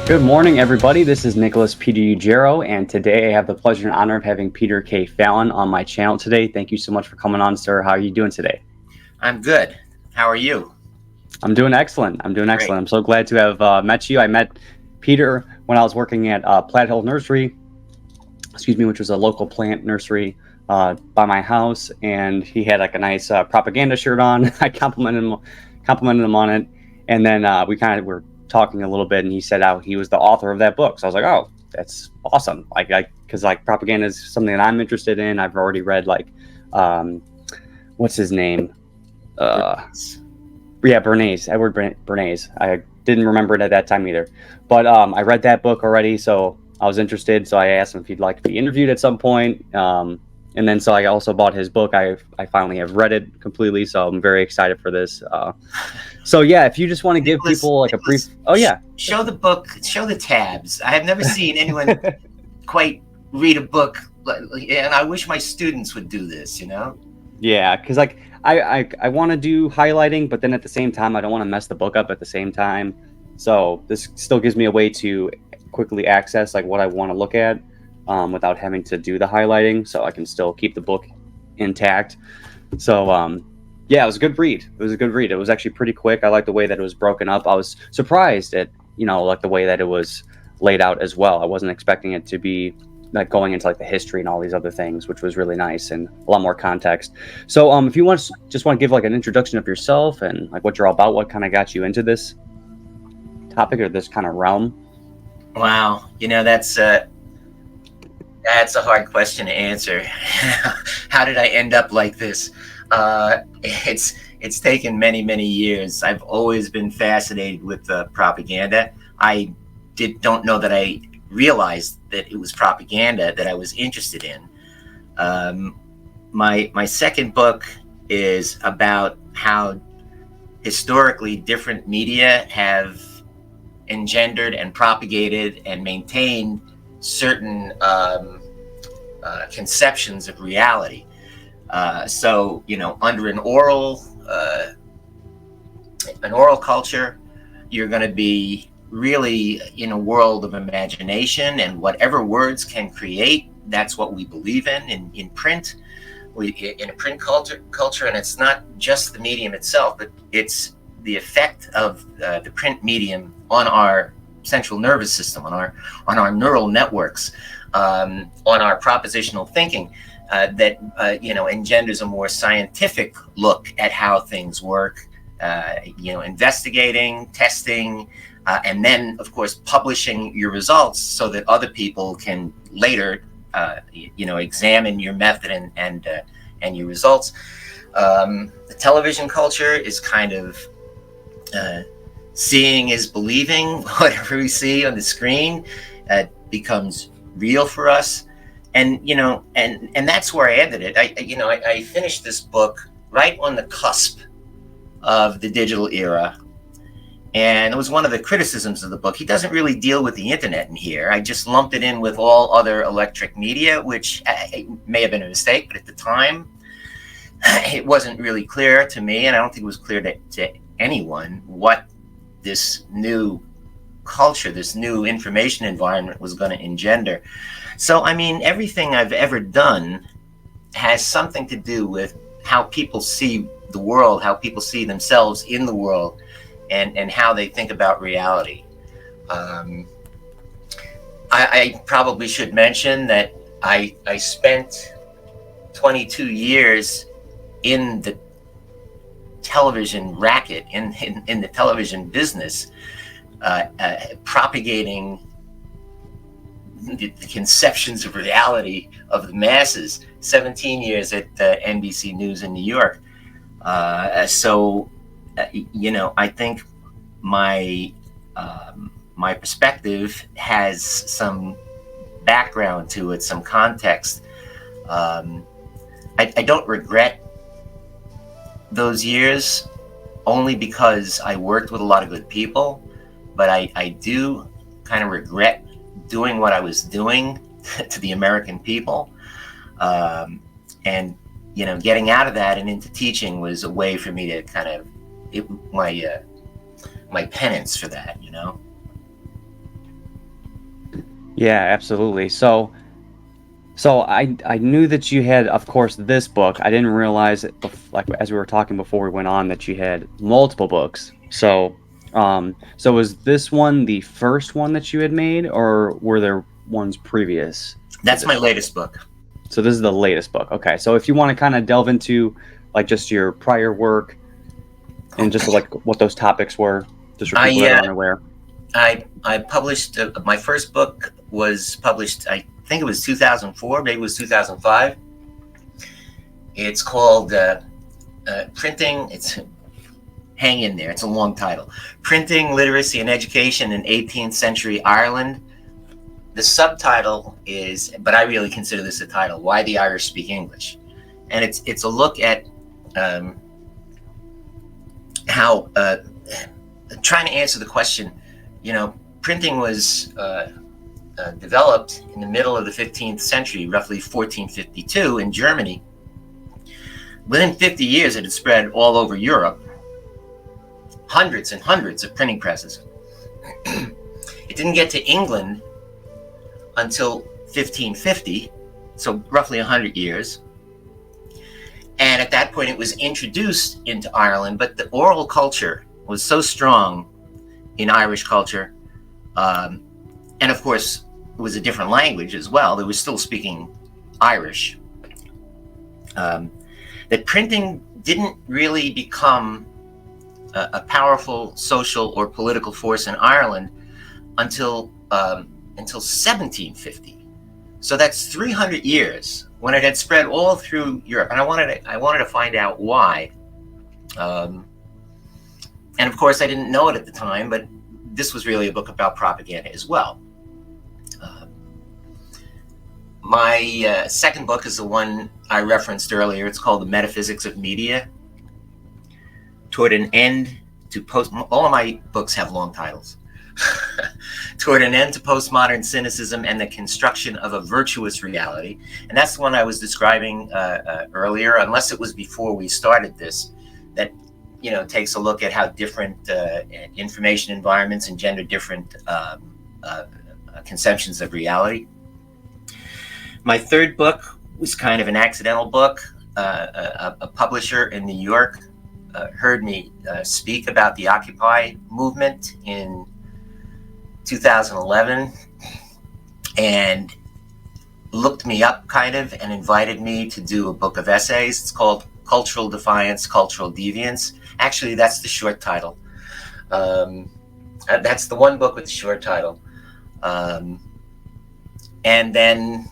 Good morning, everybody. This is Nicholas Peter Ugero, and today I have the pleasure and honor of having Peter K. Fallon on my channel today. Thank you so much for coming on, sir. How are you doing today? I'm good. How are you? I'm doing excellent. I'm doing Great. excellent. I'm so glad to have met you. I met Peter when I was working at Platt Hill Nursery, which was a local plant nursery by my house, and he had like a nice propaganda shirt on. I complimented him on it, and then we kind of were talking a little bit, and he said how he was the author of that book. So I was like, oh, that's awesome. Because propaganda is something that I'm interested in. I've already read what's his name? Yeah, Bernays, Edward Bernays. I didn't remember it at that time either, but I read that book already, so I was interested. So I asked him if he'd like to be interviewed at some point. And then so I also bought his book. I finally have read it completely, so I'm very excited for this. So yeah, if you just want to give people like a brief, show the book, show the tabs. I have never seen anyone quite read a book, and I wish my students would do this. Yeah, because I want to do highlighting, but then at the same time I don't want to mess the book up at the same time. So this still gives me a way to quickly access like what I want to look at without having to do the highlighting, so I can still keep the book intact. So yeah, it was a good read. It was actually pretty quick. I like the way that it was broken up. I was surprised at like the way that it was laid out as well. I wasn't expecting it to be like going into like the history and all these other things, which was really nice and a lot more context. So if you want to give like an introduction of yourself and like what you're all about, what kind of got you into this topic or this kind of realm. Wow, that's a hard question to answer. How did I end up like this? It's taken many years. I've always been fascinated with propaganda. I don't know that I realized that it was propaganda that I was interested in. My second book is about how historically different media have engendered and propagated and maintained certain conceptions of reality. So under an oral culture, you're going to be really in a world of imagination, and whatever words can create, that's what we believe in print. In a print culture, and it's not just the medium itself, but it's the effect of the print medium on our central nervous system, on our neural networks, on our propositional thinking, that engenders a more scientific look at how things work. Investigating, testing, and then of course publishing your results so that other people can later examine your method and your results. The television culture is kind of seeing is believing. Whatever we see on the screen becomes real for us, and that's where I ended it. I finished this book right on the cusp of the digital era. And it was one of the criticisms of the book. He doesn't really deal with the internet in here. I just lumped it in with all other electric media, which may have been a mistake, but at the time, it wasn't really clear to me, and I don't think it was clear to anyone what this new culture, this new information environment was going to engender. So, everything I've ever done has something to do with how people see the world, how people see themselves in the world, and how they think about reality. I probably should mention that I spent 22 years in the television racket, in the television business, propagating the conceptions of reality of the masses. 17 years at NBC News in New York. I think my perspective has some background to it, some context. I don't regret those years, only because I worked with a lot of good people, but I do kind of regret doing what I was doing to the American people. And getting out of that and into teaching was a way for me to kind of my penance for that. Yeah, absolutely. So I knew that you had, of course, this book. I didn't realize, like as we were talking before we went on, that you had multiple books. So was this one the first one that you had made, or were there ones previous to That's my this one? latest book. So this is the latest book. Okay. So if you want to kind of delve into like just your prior work and just like what those topics were, just for people I that uh, are unaware. I published my first book was published. I think it was 2004, maybe it was 2005. It's called Printing. It's hang in there. It's a long title. Printing, Literacy, and Education in 18th Century Ireland. The subtitle is, but I really consider this a title, Why the Irish Speak English. And it's a look at how trying to answer the question, printing was developed in the middle of the 15th century, roughly 1452 in Germany. Within 50 years, it had spread all over Europe, hundreds and hundreds of printing presses. It didn't get to England until 1550, so roughly 100 years. And at that point, it was introduced into Ireland, but the oral culture was so strong in Irish culture, and of course, it was a different language as well. They were still speaking Irish. That printing didn't really become a powerful social or political force in Ireland until 1750. So that's 300 years when it had spread all through Europe, and I wanted to find out why. And of course, I didn't know it at the time, but this was really a book about propaganda as well. My second book is the one I referenced earlier. It's called The Metaphysics of Media. Toward an end to all of my books have long titles. Toward an end to postmodern cynicism and the construction of a virtuous reality. And that's the one I was describing earlier, unless it was before we started this, that takes a look at how different information environments engender different conceptions of reality. My third book was kind of an accidental book. A publisher in New York heard me speak about the Occupy movement in 2011 and looked me up kind of and invited me to do a book of essays. It's called Cultural Defiance, Cultural Deviance. Actually, that's the short title. That's the one book with the short title. And then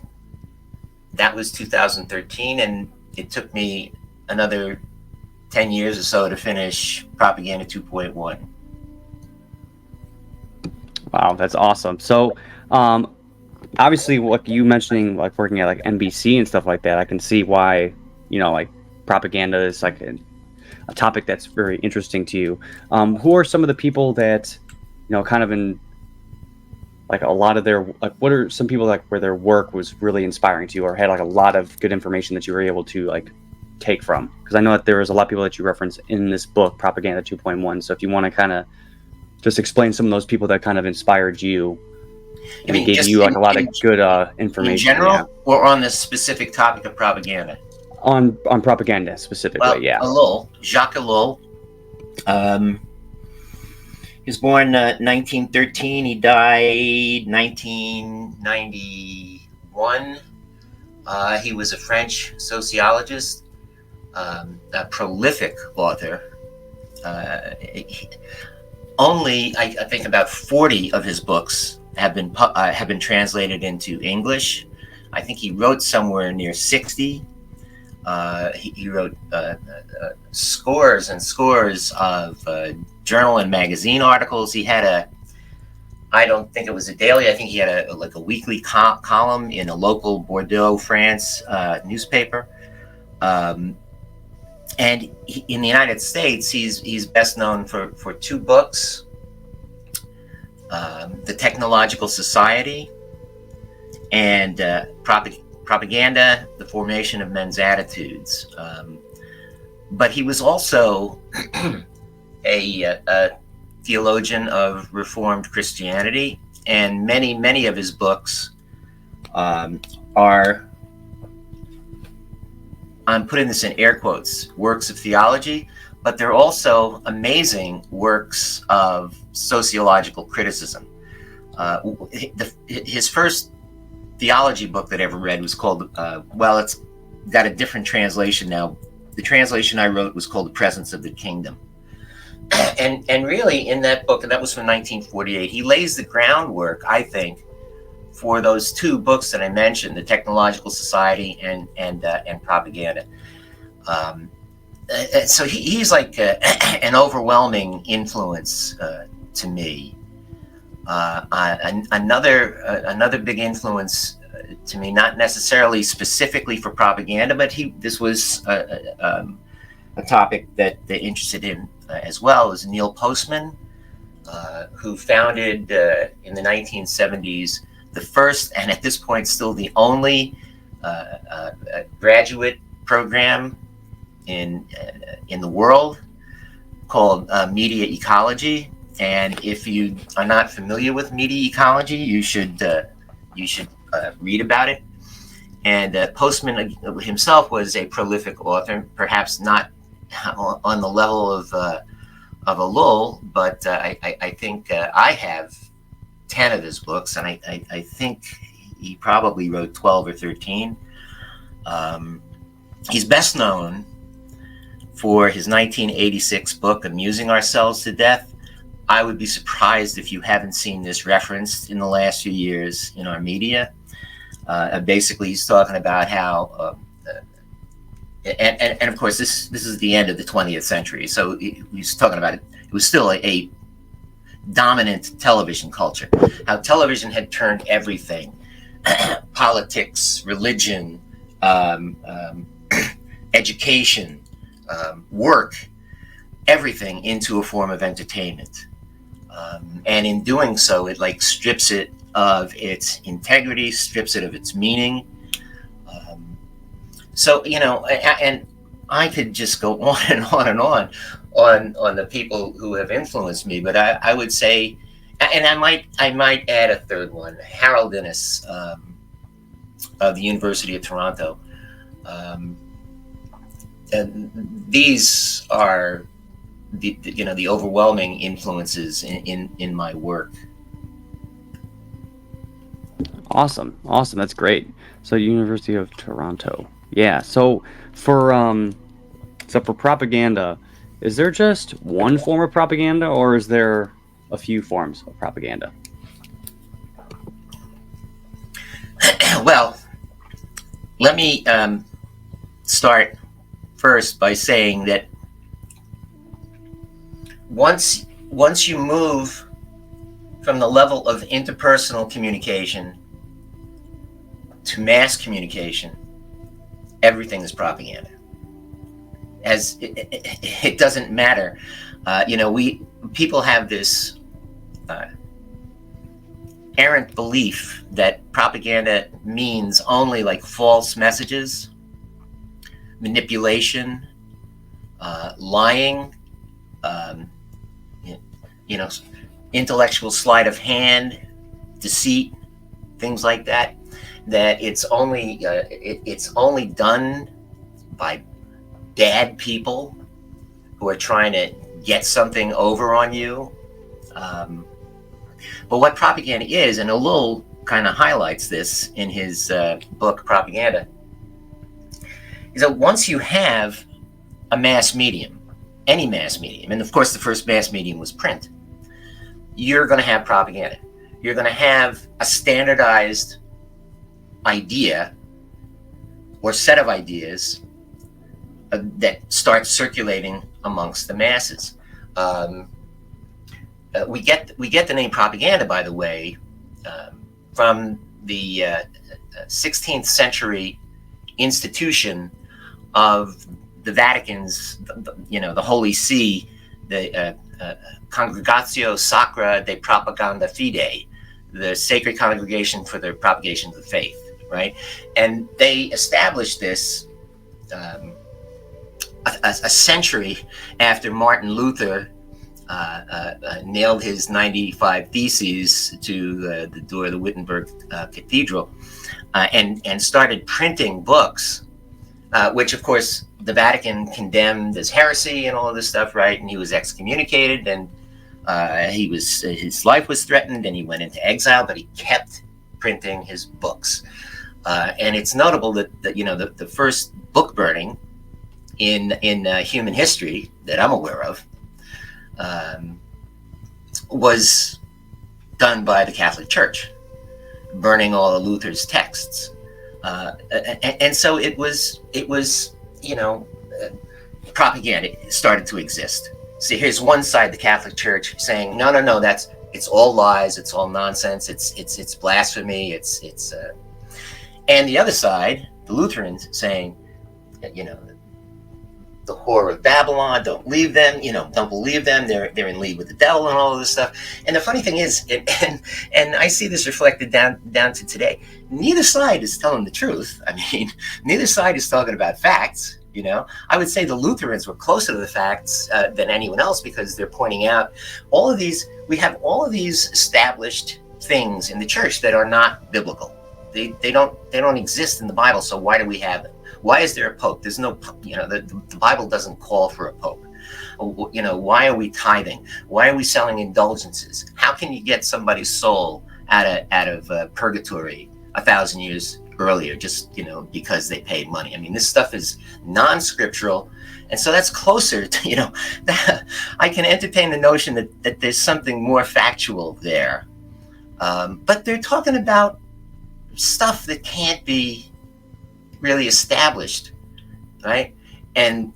that was 2013, and it took me another 10 years or so to finish Propaganda 2.1. Wow, that's awesome. So, obviously, what you mentioning, like working at like NBC and stuff like that, I can see why, like propaganda is like a topic that's very interesting to you. Who are some of the people that, kind of in like a lot of their, like, what are some people like where their work was really inspiring to you or had like a lot of good information that you were able to like take from? Because I know that there was a lot of people that you reference in this book, Propaganda 2.1. So if you want to kind of just explain some of those people that kind of inspired you and gave you like a lot of good information. In general, yeah. Or on the specific topic of propaganda? On propaganda specifically, well, yeah. Ellul, Jacques Ellul. He was born 1913. He died 1991. He was a French sociologist, a prolific author. Only, I think, about 40 of his books have been translated into English. I think he wrote somewhere near 60. He wrote scores and scores of journal and magazine articles. He had I don't think it was a daily, I think he had a weekly column in a local Bordeaux, France newspaper. And in the United States, he's best known for two books, The Technological Society and Propaganda, The Formation of Men's Attitudes. But he was also a theologian of Reformed Christianity and many of his books are, I'm putting this in air quotes, works of theology, but they're also amazing works of sociological criticism. His first theology book that I ever read was called, well, it's got a different translation now. The translation I wrote was called The Presence of the Kingdom. And really in that book, and that was from 1948, he lays the groundwork, I think, for those two books that I mentioned, The Technological Society and Propaganda. So he's like an overwhelming influence to me. Another big influence to me, not necessarily specifically for propaganda, but this was a topic that interested him as well, is Neil Postman, who founded in the 1970s the first, and at this point still the only, graduate program in the world called Media Ecology. And if you are not familiar with media ecology, you should read about it. And Postman himself was a prolific author, perhaps not on the level of a Lowell, but I think I have 10 of his books, and I think he probably wrote 12 or 13. He's best known for his 1986 book, Amusing Ourselves to Death. I would be surprised if you haven't seen this referenced in the last few years in our media. Basically, he's talking about how, and of course, this is the end of the 20th century. So he's talking about it. It was still a dominant television culture. How television had turned everything, politics, religion, education, work, everything into a form of entertainment. And in doing so, it like strips it of its integrity, strips it of its meaning. So, you know, and I could just go on and on and on the people who have influenced me, but I would say, and I might add a third one, Harold Innis, of the University of Toronto. And these are the overwhelming influences in my work. Awesome. That's great. So University of Toronto. Yeah. So for propaganda, is there just one form of propaganda, or is there a few forms of propaganda? Well, let me start first by saying that once you move from the level of interpersonal communication to mass communication, everything is propaganda. As it doesn't matter, people have this errant belief that propaganda means only like false messages, manipulation, lying, intellectual sleight of hand, deceit, things like that. That it's only done by bad people who are trying to get something over on you. But what propaganda is, and Lowell kind of highlights this in his book Propaganda, is that once you have a mass medium, any mass medium, and of course the first mass medium was print, you're going to have propaganda. You're going to have a standardized idea or set of ideas that starts circulating amongst the masses. We get the name propaganda, by the way, from the 16th century institution of the Vatican's, the Holy See, the Congregatio Sacra de Propaganda Fide, the Sacred Congregation for the Propagation of the Faith, right? And they established this a century after Martin Luther nailed his 95 Theses to the door of the Wittenberg Cathedral, and started printing books, which of course the Vatican condemned as heresy and all of this stuff, right? And he was excommunicated, and his life was threatened, and he went into exile, but he kept printing his books. And it's notable that the first book burning in human history that I'm aware of was done by the Catholic Church, burning all of Luther's texts. And so it was propaganda started to exist. See, here's one side, the Catholic Church, saying, no, it's all lies, it's all nonsense, it's blasphemy, and the other side, the Lutherans, saying, the whore of Babylon, don't believe them, don't believe them, they're in league with the devil and all of this stuff. And the funny thing is, and I see this reflected down to today, neither side is telling the truth. I mean, neither side is talking about facts. I would say the Lutherans were closer to the facts than anyone else, because they're pointing out we have all of these established things in the church that are not biblical. They don't exist in the Bible, so why do we have them? Why is there a pope? There's no, the Bible doesn't call for a pope. Why are we tithing? Why are we selling indulgences? How can you get somebody's soul out of purgatory 1,000 years earlier, just because they paid money? I mean, this stuff is non-scriptural, and so that's closer to I can entertain the notion that there's something more factual there, but they're talking about stuff that can't be really established, right? And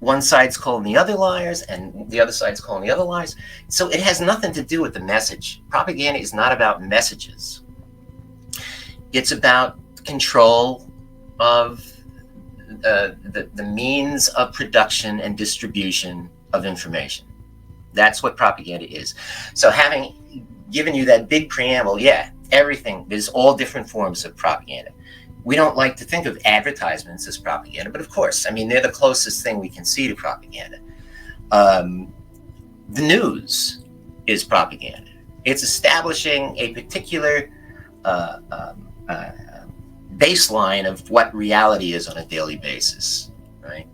one side's calling the other liars, and the other side's calling the other liars. So it has nothing to do with the message. Propaganda is not about messages. It's about control of the means of production and distribution of information. That's what propaganda is. So having given you that big preamble, everything, there's all different forms of propaganda. We don't like to think of advertisements as propaganda, but of course, I mean, they're the closest thing we can see to propaganda. The news is propaganda. It's establishing a particular baseline of what reality is on a daily basis, right?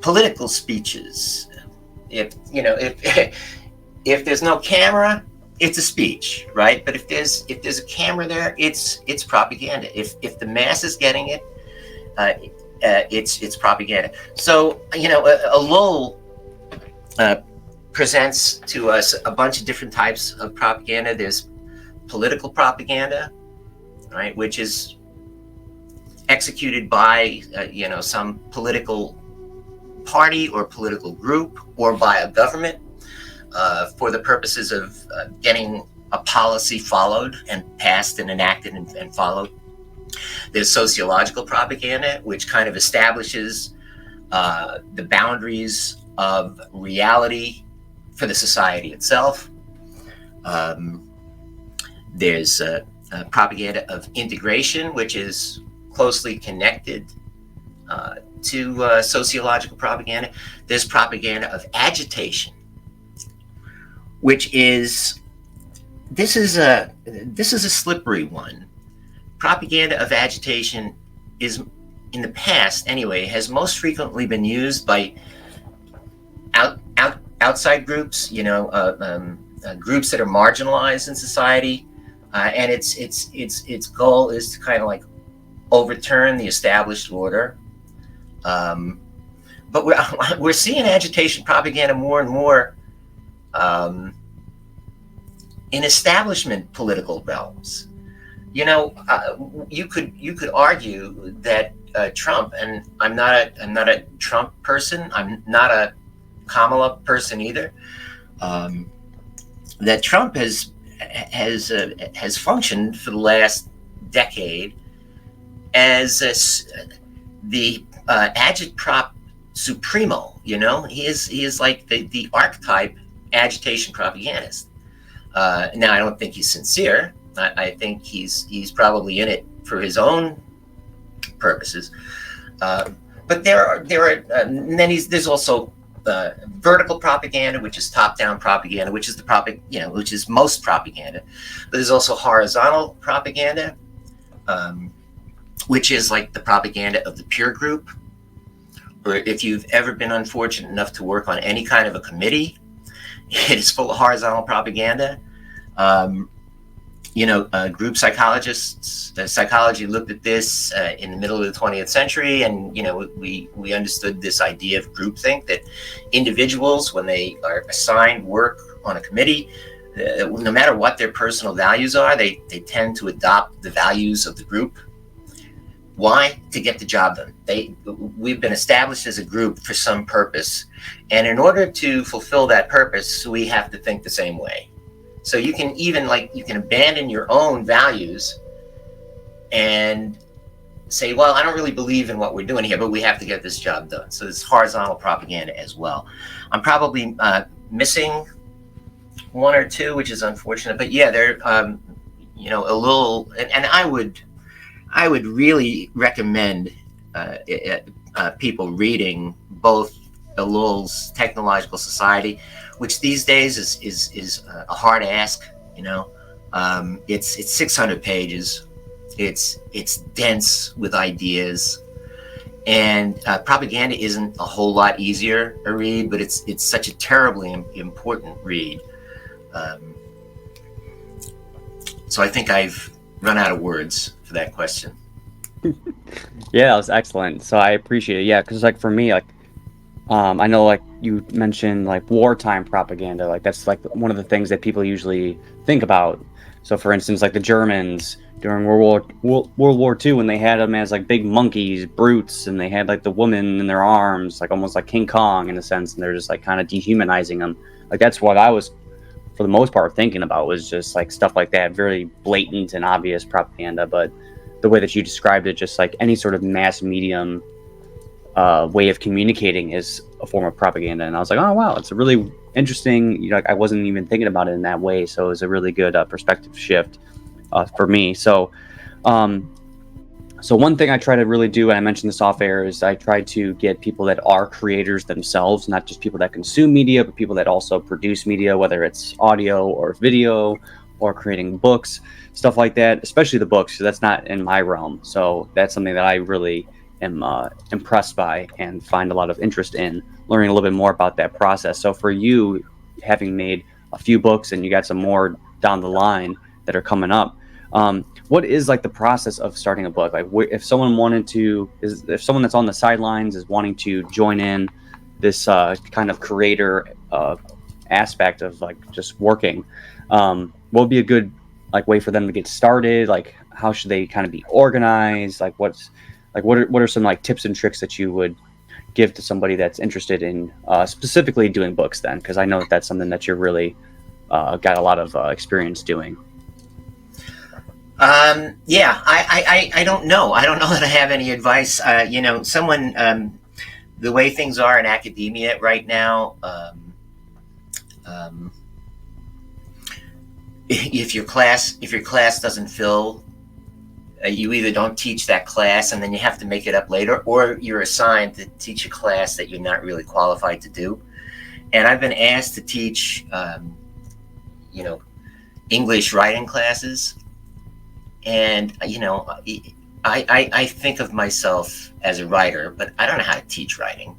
Political speeches. If there's no camera, it's a speech, right? But if there's a camera there, it's propaganda. If the mass is getting it, it's propaganda. So a lull presents to us a bunch of different types of propaganda. There's political propaganda, right, which is executed by some political party or political group or by a government for the purposes of getting a policy followed and passed and enacted and followed. There's sociological propaganda, which kind of establishes the boundaries of reality for the society itself. There's propaganda of integration, which is closely connected to sociological propaganda. There's propaganda of agitation, which is this is a slippery one. Propaganda of agitation is, in the past anyway, has most frequently been used by outside groups, groups that are marginalized in society, and its goal is to kind of like overturn the established order. But we're seeing agitation propaganda more and more in establishment political realms. You could argue that Trump, and I'm not a Trump person, I'm not a Kamala person either, that Trump has functioned for the last decade as the agitprop supremo. He is like the archetype agitation propagandist. Now, I don't think he's sincere. I think he's probably in it for his own purposes. But there are and then there's also vertical propaganda, which is top-down propaganda, which is which is most propaganda. But there's also horizontal propaganda, which is like the propaganda of the peer group. Or if you've ever been unfortunate enough to work on any kind of a committee, it is full of horizontal propaganda. Group psychologists, psychology looked at this in the middle of the 20th century, and we understood this idea of groupthink, that individuals, when they are assigned work on a committee, no matter what their personal values are, they tend to adopt the values of the group. Why? To get the job done. We've been established as a group for some purpose, and in order to fulfill that purpose, we have to think the same way. So you can abandon your own values and say, well, I don't really believe in what we're doing here, but we have to get this job done. So it's horizontal propaganda as well. I'm probably missing one or two, which is unfortunate, but yeah, they're a little. And I would really recommend people reading both Ellul's Technological Society, which these days is a hard ask. It's 600 pages. It's dense with ideas, and propaganda isn't a whole lot easier a read, but it's such a terribly important read. So I think I've run out of words for that question. Yeah, that was excellent. So I appreciate it. Yeah, because like for me, like I know like you mentioned like wartime propaganda, like that's like one of the things that people usually think about. So for instance, like the Germans during World War II, when they had them as like big monkeys, brutes, and they had like the woman in their arms, like almost like King Kong in a sense, and they're just like kind of dehumanizing them. Like that's what I was, for the most part, thinking about, was just like stuff like that, very blatant and obvious propaganda. But the way that you described it, just like any sort of mass medium way of communicating is a form of propaganda. And I was like, oh wow, it's a really interesting, like I wasn't even thinking about it in that way. So it was a really good perspective shift for me. So one thing I try to really do, and I mentioned this off air, is I try to get people that are creators themselves, not just people that consume media, but people that also produce media, whether it's audio or video or creating books, stuff like that, especially the books, because that's not in my realm. So that's something that I really am impressed by and find a lot of interest in learning a little bit more about that process. So for you, having made a few books and you got some more down the line that are coming up, what is like the process of starting a book? Like if someone if someone that's on the sidelines is wanting to join in this kind of creator aspect of like just working, what would be a good like way for them to get started? Like how should they kind of be organized? Like what are some like tips and tricks that you would give to somebody that's interested in specifically doing books then? Because I know that's something that you're really got a lot of experience doing. I don't know. I don't know that I have any advice. The way things are in academia right now, if your class doesn't fill, you either don't teach that class and then you have to make it up later, or you're assigned to teach a class that you're not really qualified to do. And I've been asked to teach, English writing classes. And, I think of myself as a writer, but I don't know how to teach writing.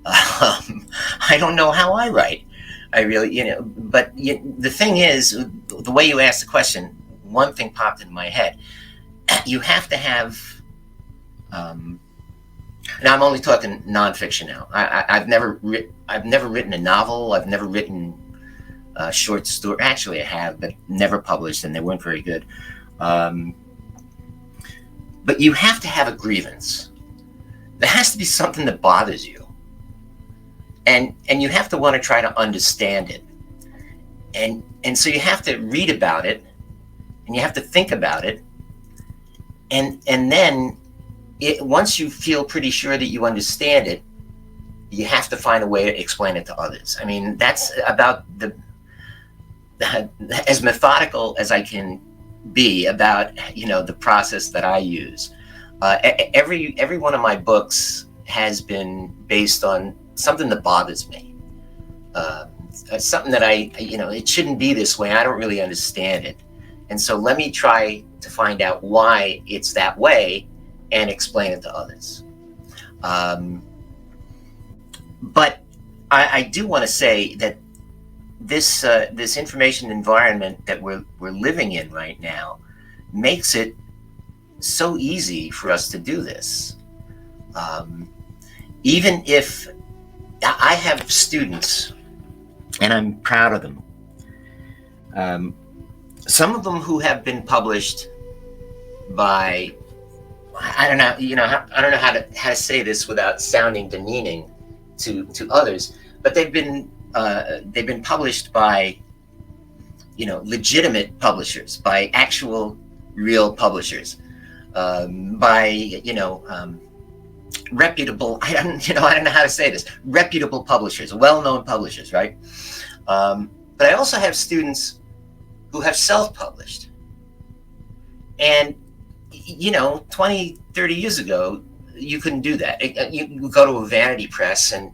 I don't know how I write. I really, but the thing is, the way you asked the question, one thing popped in my head. You have to have, now I'm only talking nonfiction now. I've never written a novel. I've never written a short story. Actually, I have, but never published, and they weren't very good. But you have to have a grievance. There has to be something that bothers you. And you have to want to try to understand it. And so you have to read about it, and you have to think about it. And then once you feel pretty sure that you understand it, you have to find a way to explain it to others. I mean, that's about as methodical as I can be about the process that I use. Every one of my books has been based on something that bothers me. Something that it shouldn't be this way. I don't really understand it. And so let me try to find out why it's that way and explain it to others. But I do want to say that this information environment that we're living in right now makes it so easy for us to do this. Even if I have students, and I'm proud of them, some of them who have been published by, I don't know, I don't know how to say this without sounding demeaning to others, but they've been published by, legitimate publishers, by actual real publishers, by reputable, I don't know how to say this, reputable publishers, well-known publishers, right? But I also have students who have self-published. And 20, 30 years ago, you couldn't do that. You go to a vanity press and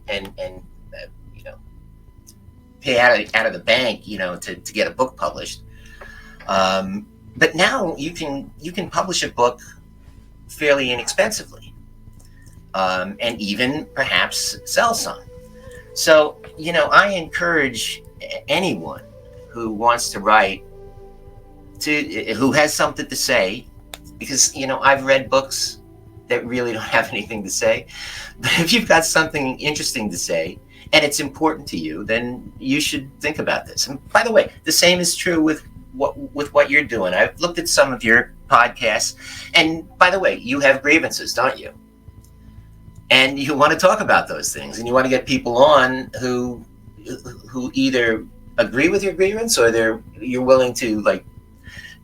pay out of the bank, to get a book published. But now you can publish a book fairly inexpensively, and even perhaps sell some. So, I encourage anyone who wants to write, who has something to say, because, I've read books that really don't have anything to say. But if you've got something interesting to say and it's important to you, then you should think about this. And by the way, the same is true with what you're doing. I've looked at some of your podcasts, and by the way, you have grievances, don't you? And you want to talk about those things, and you want to get people on who either agree with your grievance or you're willing to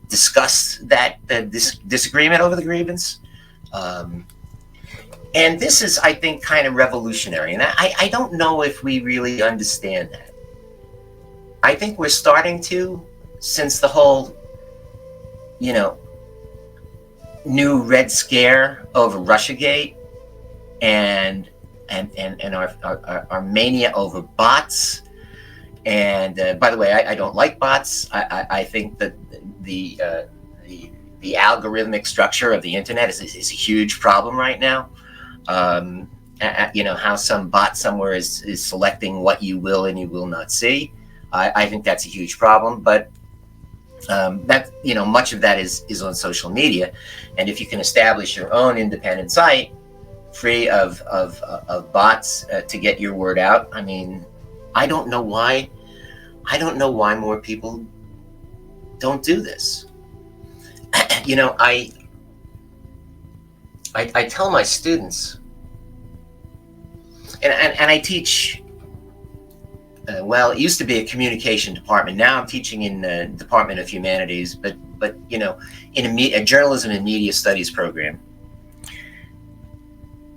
discuss that disagreement over the grievance. And this is, I think, kind of revolutionary. And I don't know if we really understand that. I think we're starting to, since the whole, new Red Scare over Russiagate and our mania over bots. And by the way, I don't like bots. I think that the algorithmic structure of the internet is a huge problem right now. How some bot somewhere is selecting what you will and you will not see. I think that's a huge problem, but that much of that is on social media. And if you can establish your own independent site free of bots to get your word out, I mean, I don't know why more people don't do this. I tell my students, and I teach. Well, it used to be a communication department. Now I'm teaching in the Department of Humanities, but in a journalism and media studies program.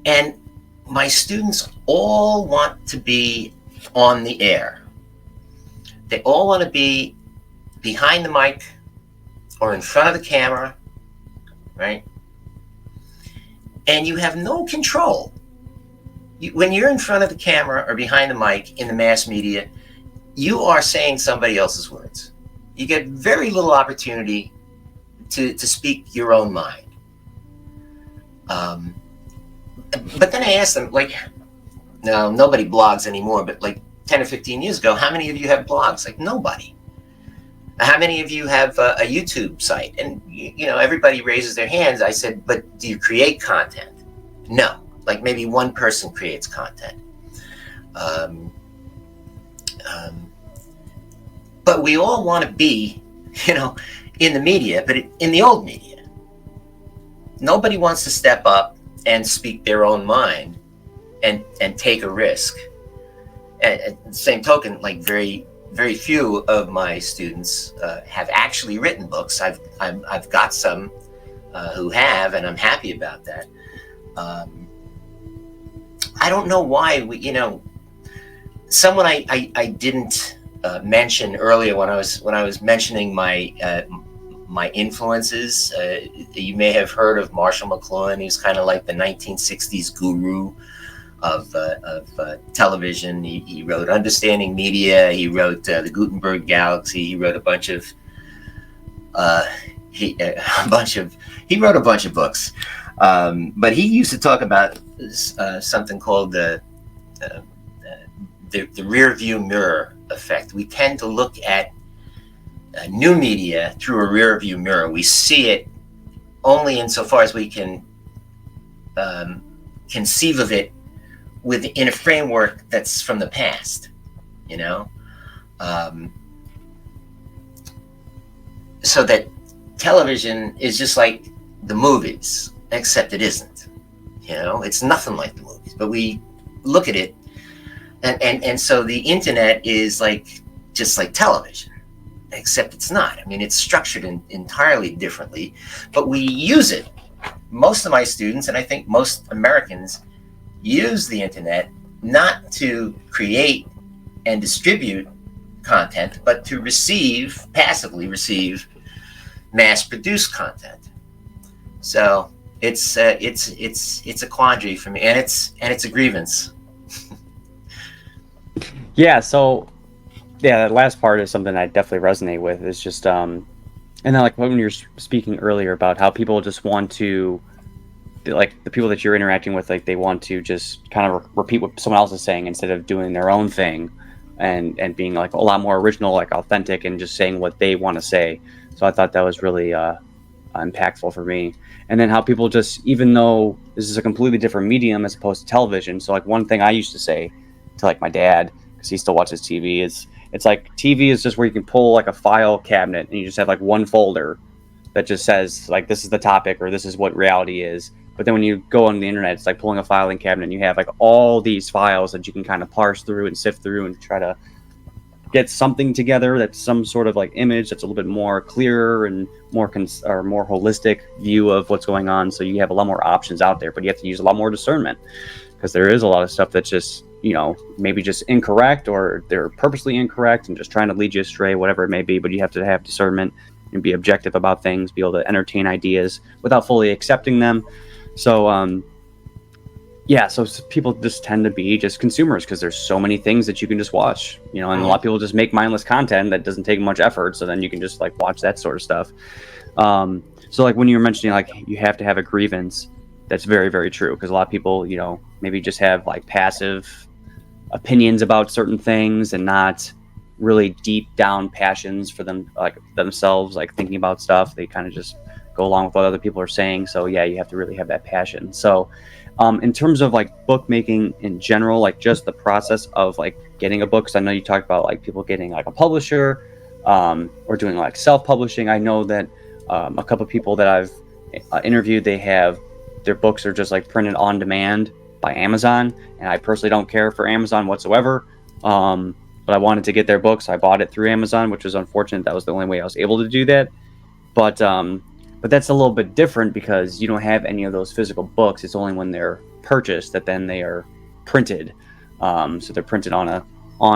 And my students all want to be on the air. They all want to be behind the mic or in front of the camera, right? And you have no control. When you're in front of the camera or behind the mic in the mass media, you are saying somebody else's words. You get very little opportunity to speak your own mind. But then I asked them, no, nobody blogs anymore, but 10 or 15 years ago, how many of you have blogs? Nobody. How many of you have a YouTube site? And, everybody raises their hands. I said, but do you create content? No. Maybe one person creates content. But we all want to be, in the media, but in the old media. Nobody wants to step up and speak their own mind and take a risk. At the same token, very, very few of my students have actually written books. I've got some who have, and I'm happy about that. I don't know why someone I didn't mention earlier when I was mentioning my influences. You may have heard of Marshall McLuhan. He's kind of like the 1960s guru of television. He wrote Understanding Media. He wrote The Gutenberg Galaxy. He wrote a bunch of he wrote a bunch of books. But he used to talk about something called the rear view mirror effect. We tend to look at new media through a rear view mirror. We see it only insofar as we can conceive of it within a framework that's from the past, you know? So that television is just like the movies, except it isn't. You know, it's nothing like the movies, but we look at it, and so the internet is like just like television, except it's not. I mean, it's structured entirely differently, but we use it. Most of my students, and I think most Americans, use the internet not to create and distribute content, but to passively receive mass-produced content. So it's a quandary for me, and it's a grievance. Yeah, so that last part is something I definitely resonate with. It's just and then like when you're speaking earlier about how people just want to, like the people that you're interacting with, like they want to just kind of repeat what someone else is saying instead of doing their own thing, and being like a lot more original, like authentic, and just saying what they want to say. So I thought that was really impactful for me. And then how people just, even though this is a completely different medium as opposed to television, so like one thing I used to say to like my dad, because he still watches TV, is it's like TV is just where you can pull like a file cabinet and you just have like one folder that just says like this is the topic or this is what reality is. But then when you go on the internet, it's like pulling a filing cabinet and you have like all these files that you can kind of parse through and sift through and try to get something together that's some sort of like image that's a little bit more clearer and more more holistic view of what's going on. So you have a lot more options out there, but you have to use a lot more discernment, because there is a lot of stuff that's just, you know, maybe just incorrect, or they're purposely incorrect and just trying to lead you astray, whatever it may be. But you have to have discernment and be objective about things, be able to entertain ideas without fully accepting them. So yeah, so people just tend to be just consumers because there's so many things that you can just watch, you know, and a lot of people just make mindless content that doesn't take much effort. So then you can just like watch that sort of stuff. So like when you were mentioning like you have to have a grievance, that's very, very true, because a lot of people, you know, maybe just have like passive opinions about certain things and not really deep down passions for them, like themselves, like thinking about stuff. They kind of just go along with what other people are saying. So yeah, you have to really have that passion. So in terms of like bookmaking in general, like just the process of like getting a book, because I know you talked about like people getting like a publisher or doing like self-publishing. I know that a couple of people that I've interviewed, they have their books are just like printed on demand by Amazon, and I personally don't care for Amazon whatsoever. But I wanted to get their books. I bought it through Amazon, which was unfortunate. That was the only way I was able to do that. But that's a little bit different because you don't have any of those physical books. It's only when they're purchased that then they are printed. So they're printed on a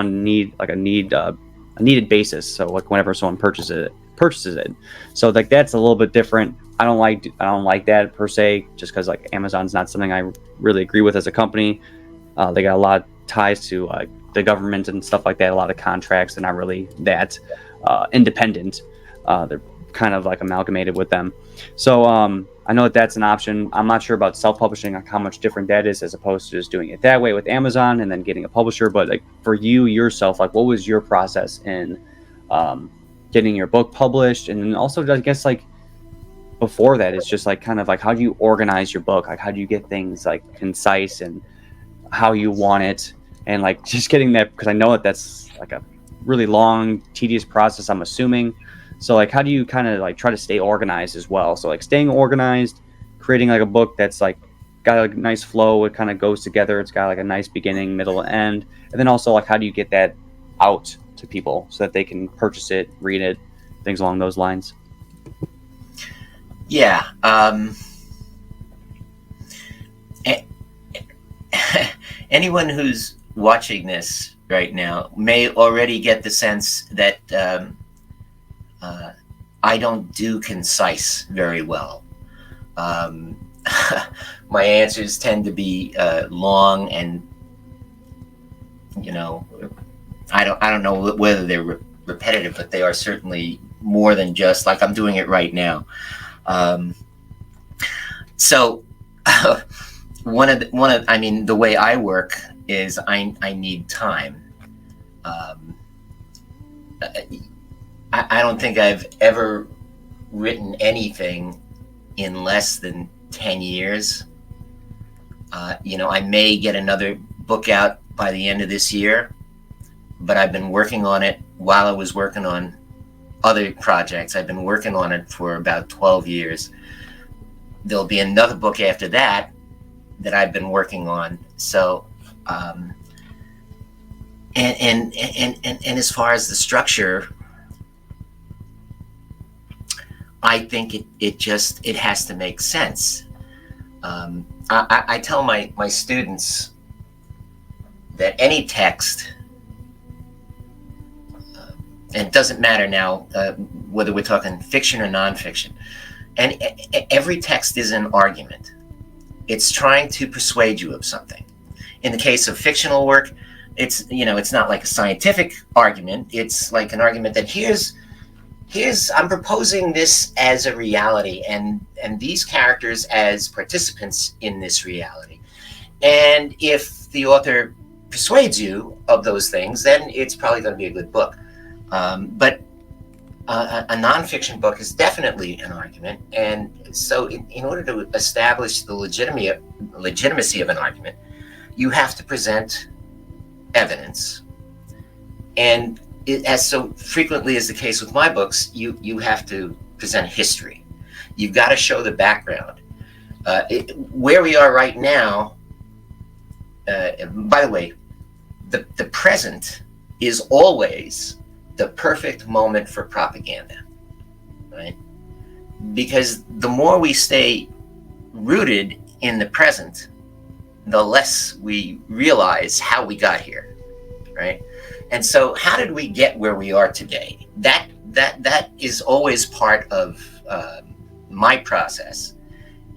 needed basis. So like whenever someone purchases it. So like that's a little bit different. I don't like that per se, just because like Amazon's not something I really agree with as a company. They got a lot of ties to the government and stuff like that. A lot of contracts. They're not really that independent. They're kind of like amalgamated with them. So I know that that's an option. I'm not sure about self-publishing, like how much different that is as opposed to just doing it that way with Amazon and then getting a publisher. But like for you yourself, like what was your process in getting your book published? And then also I guess like before that, it's just like kind of like how do you organize your book? Like how do you get things like concise and how you want it? And like just getting that, because I know that that's like a really long, tedious process, I'm assuming. So like how do you kind of like try to stay organized as well? So like staying organized, creating like a book that's like got a nice flow, it kind of goes together, it's got like a nice beginning, middle, and end. And then also like how do you get that out to people so that they can purchase it, read it, things along those lines? Yeah. Anyone who's watching this right now may already get the sense that I don't do concise very well. my answers tend to be long, and I don't know whether they're repetitive, but they are certainly more than just like I'm doing it right now. Um, so I mean, the way I work is I need time. Um, I don't think I've ever written anything in less than 10 years. I may get another book out by the end of this year, but I've been working on it while I was working on other projects. I've been working on it for about 12 years. There'll be another book after that I've been working on. So, and as far as the structure, I think it has to make sense. I tell my students that any text, and it doesn't matter now whether we're talking fiction or nonfiction, and every text is an argument. It's trying to persuade you of something. In the case of fictional work, it's not like a scientific argument. It's like an argument that here's I'm proposing this as a reality, and these characters as participants in this reality. And if the author persuades you of those things, then it's probably going to be a good book. But a nonfiction book is definitely an argument. And so in order to establish the legitimacy of an argument, you have to present evidence. And as so frequently is the case with my books, you have to present history. You've got to show the background. Where we are right now, by the way, the present is always the perfect moment for propaganda, right? Because the more we stay rooted in the present, the less we realize how we got here, right? And so how did we get where we are today? That is always part of my process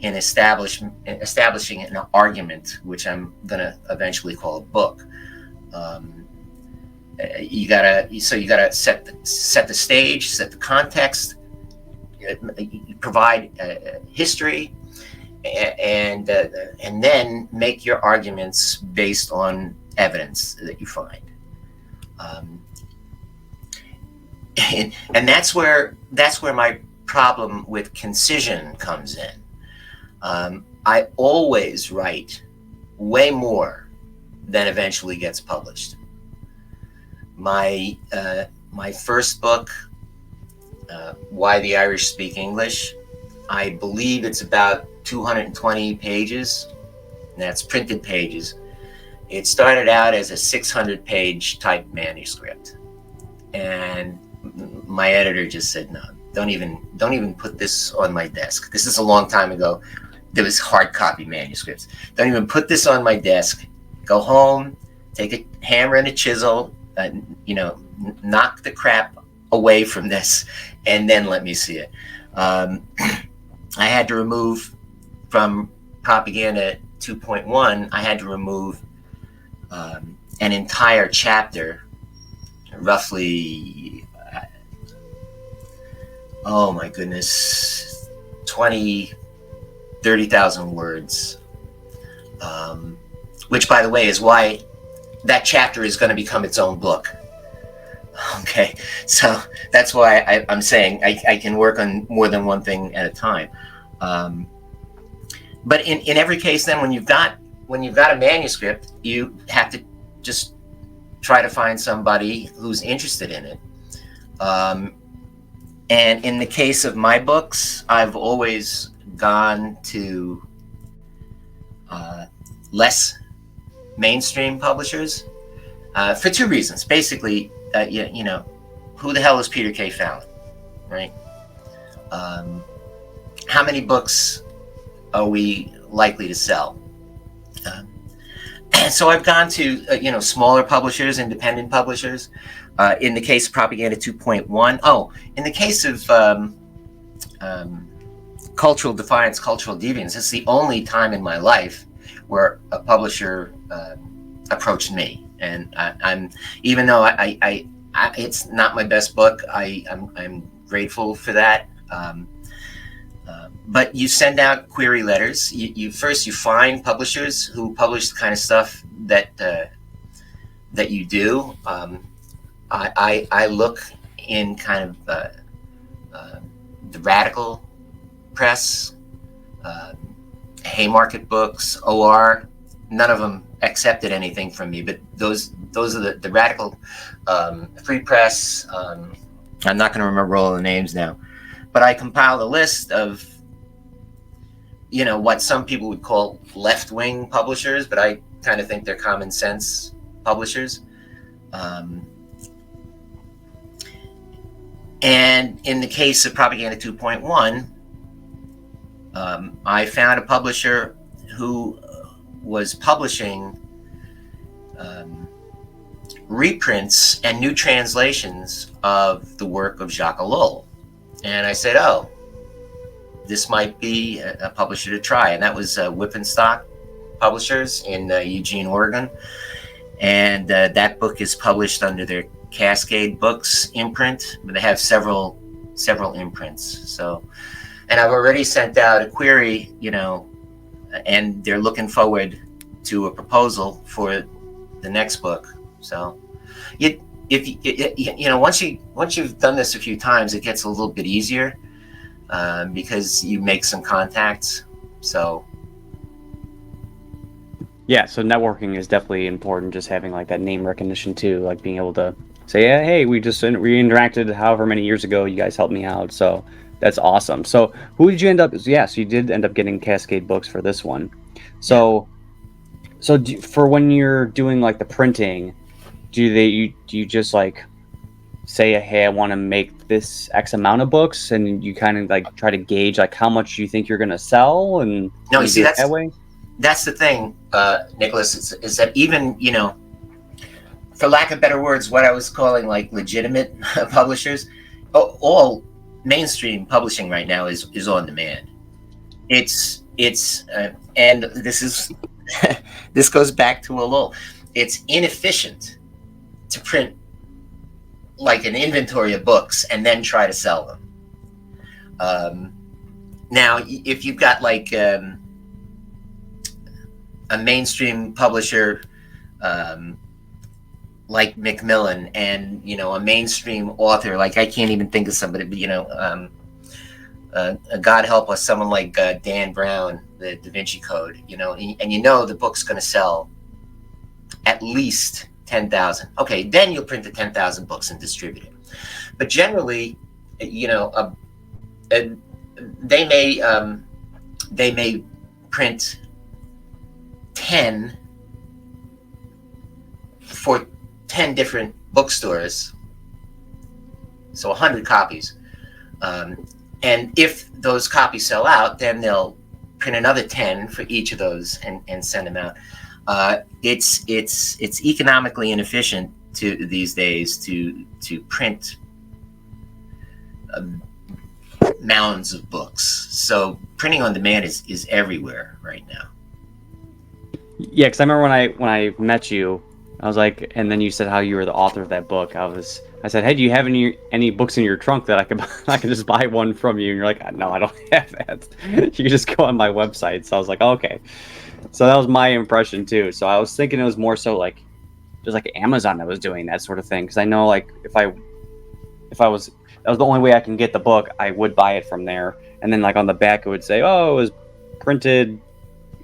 in establishing an argument, which I'm going to eventually call a book. You gotta set the stage, set the context, provide history, and then make your arguments based on evidence that you find. And that's where my problem with concision comes in. I always write way more than eventually gets published. My first book, Why the Irish Speak English, I believe it's about 220 pages. And that's printed pages. It started out as a 600-page type manuscript, and my editor just said, "No, don't even put this on my desk." This is a long time ago. There was hard copy manuscripts. Don't even put this on my desk. Go home, take a hammer and a chisel, knock the crap away from this, and then let me see it. I had to remove from Propaganda 2.1. I had to remove an entire chapter, roughly, oh my goodness, 30,000 words, which, by the way, is why that chapter is going to become its own book. Okay, so that's why I'm saying I can work on more than one thing at a time. But in every case, then, when you've got a manuscript, you have to just try to find somebody who's interested in it. And in the case of my books, I've always gone to less mainstream publishers for two reasons. Basically, who the hell is Peter K. Fallon, right? How many books are we likely to sell? So I've gone to smaller publishers, independent publishers. In the case of Propaganda 2.1, in the case of cultural defiance, cultural deviance. It's the only time in my life where a publisher approached me, and I'm even though it's not my best book, I'm grateful for that. But you send out query letters. You first you find publishers who publish the kind of stuff that you do. I look in kind of the radical press, Haymarket Books, OR. None of them accepted anything from me, but those are the radical free press. I'm not going to remember all the names now, but I compiled a list of what some people would call left-wing publishers, but I kind of think they're common sense publishers. And in the case of Propaganda 2.1, I found a publisher who was publishing reprints and new translations of the work of Jacques Ellul. And I said, oh, this might be a publisher to try. And that was Whippenstock Publishers in Eugene, Oregon. And that book is published under their Cascade Books imprint, but they have several imprints. So, and I've already sent out a query, and they're looking forward to a proposal for the next book. So, once you've done this a few times, it gets a little bit easier because you make some contacts. So. Yeah, so networking is definitely important. Just having like that name recognition too, like being able to say, yeah, hey, we interacted however many years ago. You guys helped me out, so that's awesome. So who did you end up? Yeah, so you did end up getting Cascade Books for this one. So, for when you're doing like the printing, do you just like say, hey, I want to make this X amount of books, and you kind of like try to gauge like how much you think you're going to sell, and no, you see that way. That's the thing, Nicholas, is that even, for lack of better words, what I was calling like legitimate publishers, all mainstream publishing right now is on demand. It's and this is this goes back to Ellul. It's inefficient to print like an inventory of books and then try to sell them. Now, if you've got like a mainstream publisher like Macmillan, and a mainstream author like, I can't even think of somebody, but God help us, someone like Dan Brown, the Da Vinci Code, and the book's going to sell at least 10,000. Okay, then you'll print the 10,000 books and distribute it. But generally, they may print 10 for 10 different bookstores, so 100 copies. And if those copies sell out, then they'll print another 10 for each of those and send them out. It's economically inefficient these days to print mounds of books. So printing on demand is everywhere right now. Yeah, because I remember when I met you, I was like, and then you said how you were the author of that book. I said, hey, do you have any books in your trunk that I can just buy one from you? And you're like, no, I don't have that. You can just go on my website. So I was like, okay. So that was my impression too. So I was thinking it was more so like just like Amazon that was doing that sort of thing. Because I know like if that was the only way I can get the book, I would buy it from there. And then like on the back it would say, oh, it was printed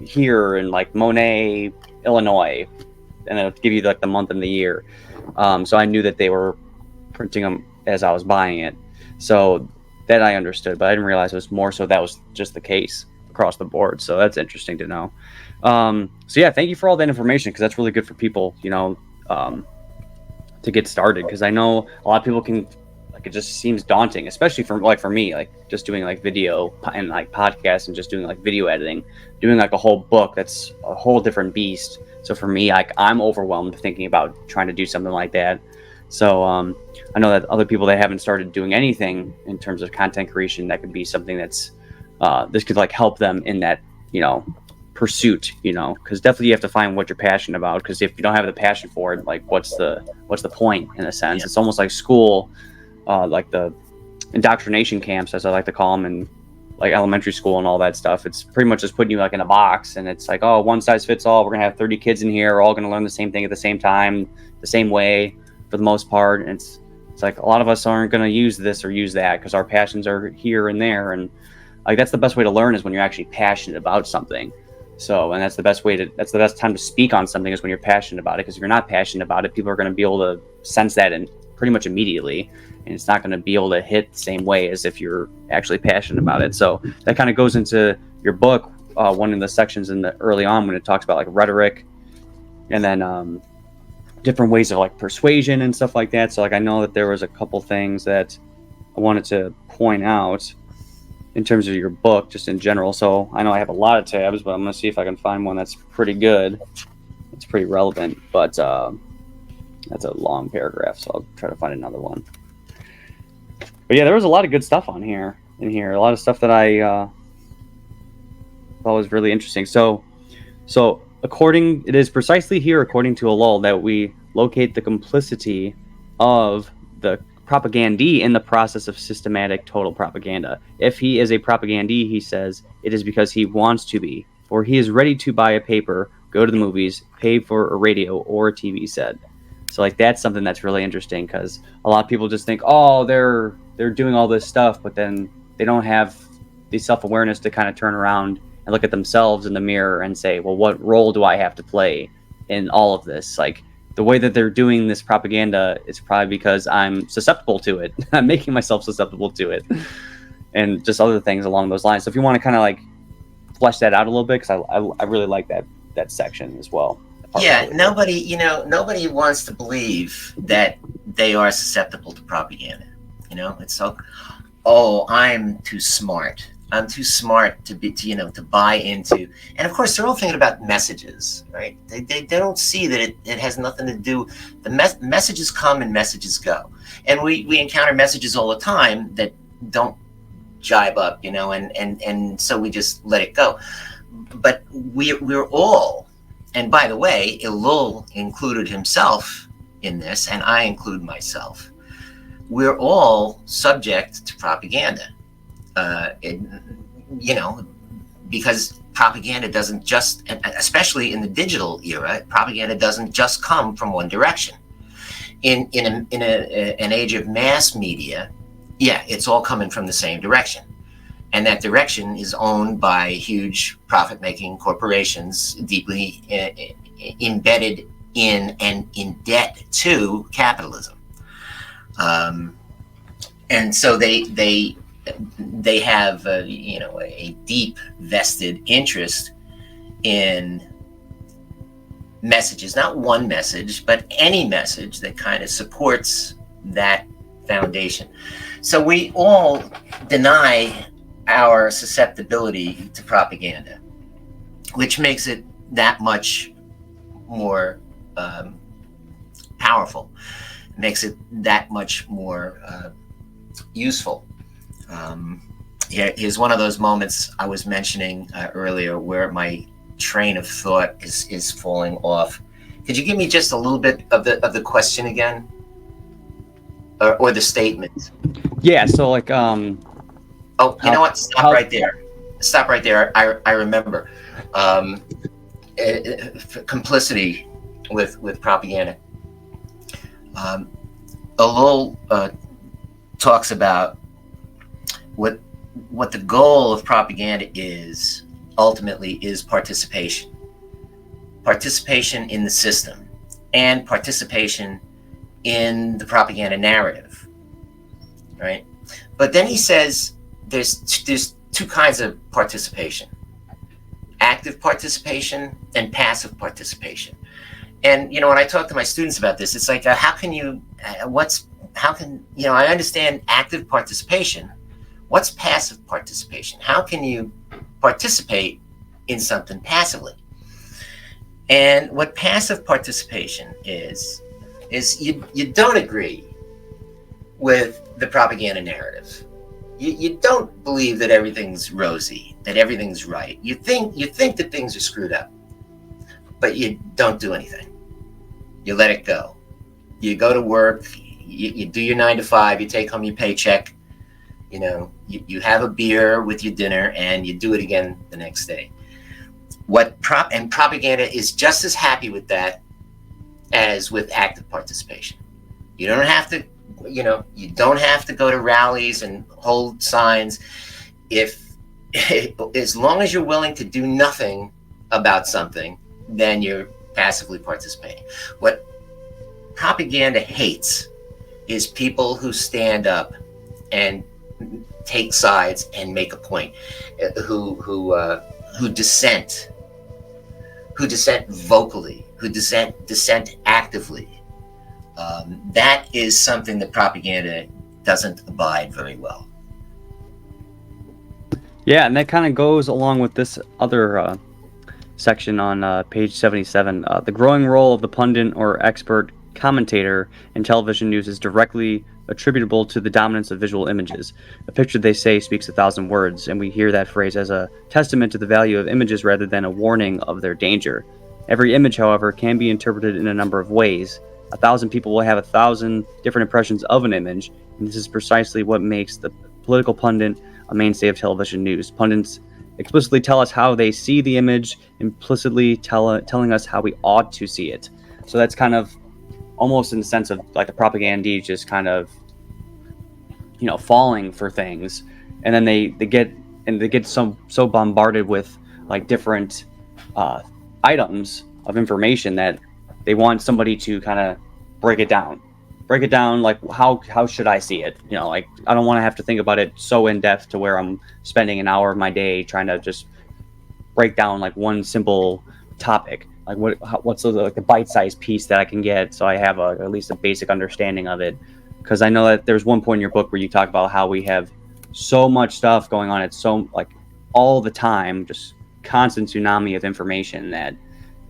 here in like Monet, Illinois, and it'll give you like the month and the year. So I knew that they were printing them as I was buying it. So that I understood, but I didn't realize it was more so that was just the case across the board. So that's interesting to know. So yeah, thank you for all that information, because that's really good for people, to get started. Because I know a lot of people can, like, it just seems daunting, especially for me, like just doing like video and like podcasts and just doing like video editing, doing like a whole book. That's a whole different beast. So for me, like I'm overwhelmed thinking about trying to do something like that. So I know that other people that haven't started doing anything in terms of content creation, that could be something that's this could like help them in that, you know, pursuit, you know, because definitely you have to find what you're passionate about, because if you don't have the passion for it, like what's the point in a sense? Yeah. It's almost like school, like the indoctrination camps, as I like to call them, and like elementary school and all that stuff. It's pretty much just putting you like in a box, and it's like, oh, one size fits all. We're gonna have 30 kids in here. We're all gonna learn the same thing at the same time, the same way for the most part. And it's like a lot of us aren't gonna use this or use that because our passions are here and there, and like that's the best way to learn is when you're actually passionate about something. So, and that's the best time to speak on something is when you're passionate about it. Because if you're not passionate about it, people are going to be able to sense that and pretty much immediately, and it's not going to be able to hit the same way as if you're actually passionate about it. So that kind of goes into your book, one of the sections in the early on when it talks about like rhetoric, and then different ways of like persuasion and stuff like that. So like I know that there was a couple things that I wanted to point out in terms of your book, just in general. So I know I have a lot of tabs, but I'm going to see if I can find one that's pretty good. It's pretty relevant, but that's a long paragraph, so I'll try to find another one. But yeah, there was a lot of good stuff in here. A lot of stuff that I thought was really interesting. So it is precisely here, according to Alol, that we locate the complicity of the propagandee in the process of systematic total propaganda. If he is a propagandee, he says, it is because he wants to be, for he is ready to buy a paper, go to the movies, pay for a radio or a TV set. So like that's something that's really interesting, because a lot of people just think, oh, they're doing all this stuff, but then they don't have the self-awareness to kind of turn around and look at themselves in the mirror and say, well, what role do I have to play in all of this? Like, the way that they're doing this propaganda is probably because I'm susceptible to it. I'm making myself susceptible to it, and just other things along those lines. So if you want to kind of like flesh that out a little bit, because I really like that section as well. Yeah, nobody wants to believe that they are susceptible to propaganda. You know, it's so, oh, I'm too smart. I'm too smart to buy into. And of course, they're all thinking about messages, right? They don't see that it has nothing to do. The messages come and messages go. And we encounter messages all the time that don't jibe up, and so we just let it go. But we're all, and by the way, Elul included himself in this, and I include myself. We're all subject to propaganda. Because propaganda doesn't just, especially in the digital era, propaganda doesn't just come from one direction. In an age of mass media, yeah, it's all coming from the same direction, and that direction is owned by huge profit-making corporations, deeply embedded in and in debt to capitalism, and so they have a deep vested interest in messages, not one message, but any message that kind of supports that foundation. So we all deny our susceptibility to propaganda, which makes it that much more powerful, makes it that much more useful. Here's one of those moments I was mentioning earlier where my train of thought is falling off. Could you give me just a little bit of the question again, or the statement? Yeah. So like Oh, you know what? Stop right there. I remember. Complicity with propaganda. Elul talks about what the goal of propaganda is ultimately is participation in the system, and participation in the propaganda narrative, right? But then he says there's two kinds of participation: active participation and passive participation. And when I talk to my students about this, it's like, how can I understand active participation? What's passive participation? How can you participate in something passively? And what passive participation is you don't agree with the propaganda narrative. you don't believe that everything's rosy, that everything's right. You think that things are screwed up, but you don't do anything. You let it go. You go to work, you do your 9 to 5, you take home your paycheck, you have a beer with your dinner, and you do it again the next day. And propaganda is just as happy with that as with active participation. You don't have to go to rallies and hold signs as long as you're willing to do nothing about something, then you're passively participating. What propaganda hates is people who stand up and take sides and make a point, who dissent vocally, who dissent actively. That is something that propaganda doesn't abide very well. Yeah, and that kind of goes along with this other section on page 77. The growing role of the pundit or expert commentator in television news is directly attributable to the dominance of visual images. A picture, they say, speaks 1,000 words, and we hear that phrase as a testament to the value of images rather than a warning of their danger. Every image, however, can be interpreted in a number of ways. 1,000 people will have 1,000 different impressions of an image, and this is precisely what makes the political pundit a mainstay of television news. Pundits explicitly tell us how they see the image, implicitly telling us how we ought to see it. So that's kind of almost in the sense of like the propagandee just kind of, falling for things, and then they get so bombarded with like different items of information that they want somebody to kind of break it down. Like how should I see it? Like I don't want to have to think about it so in depth to where I'm spending an hour of my day trying to just break down like one simple topic. Like what's the bite-sized piece that I can get so I have at least a basic understanding of it. Because I know that there's one point in your book where you talk about how we have so much stuff going on. It's so like all the time, just constant tsunami of information that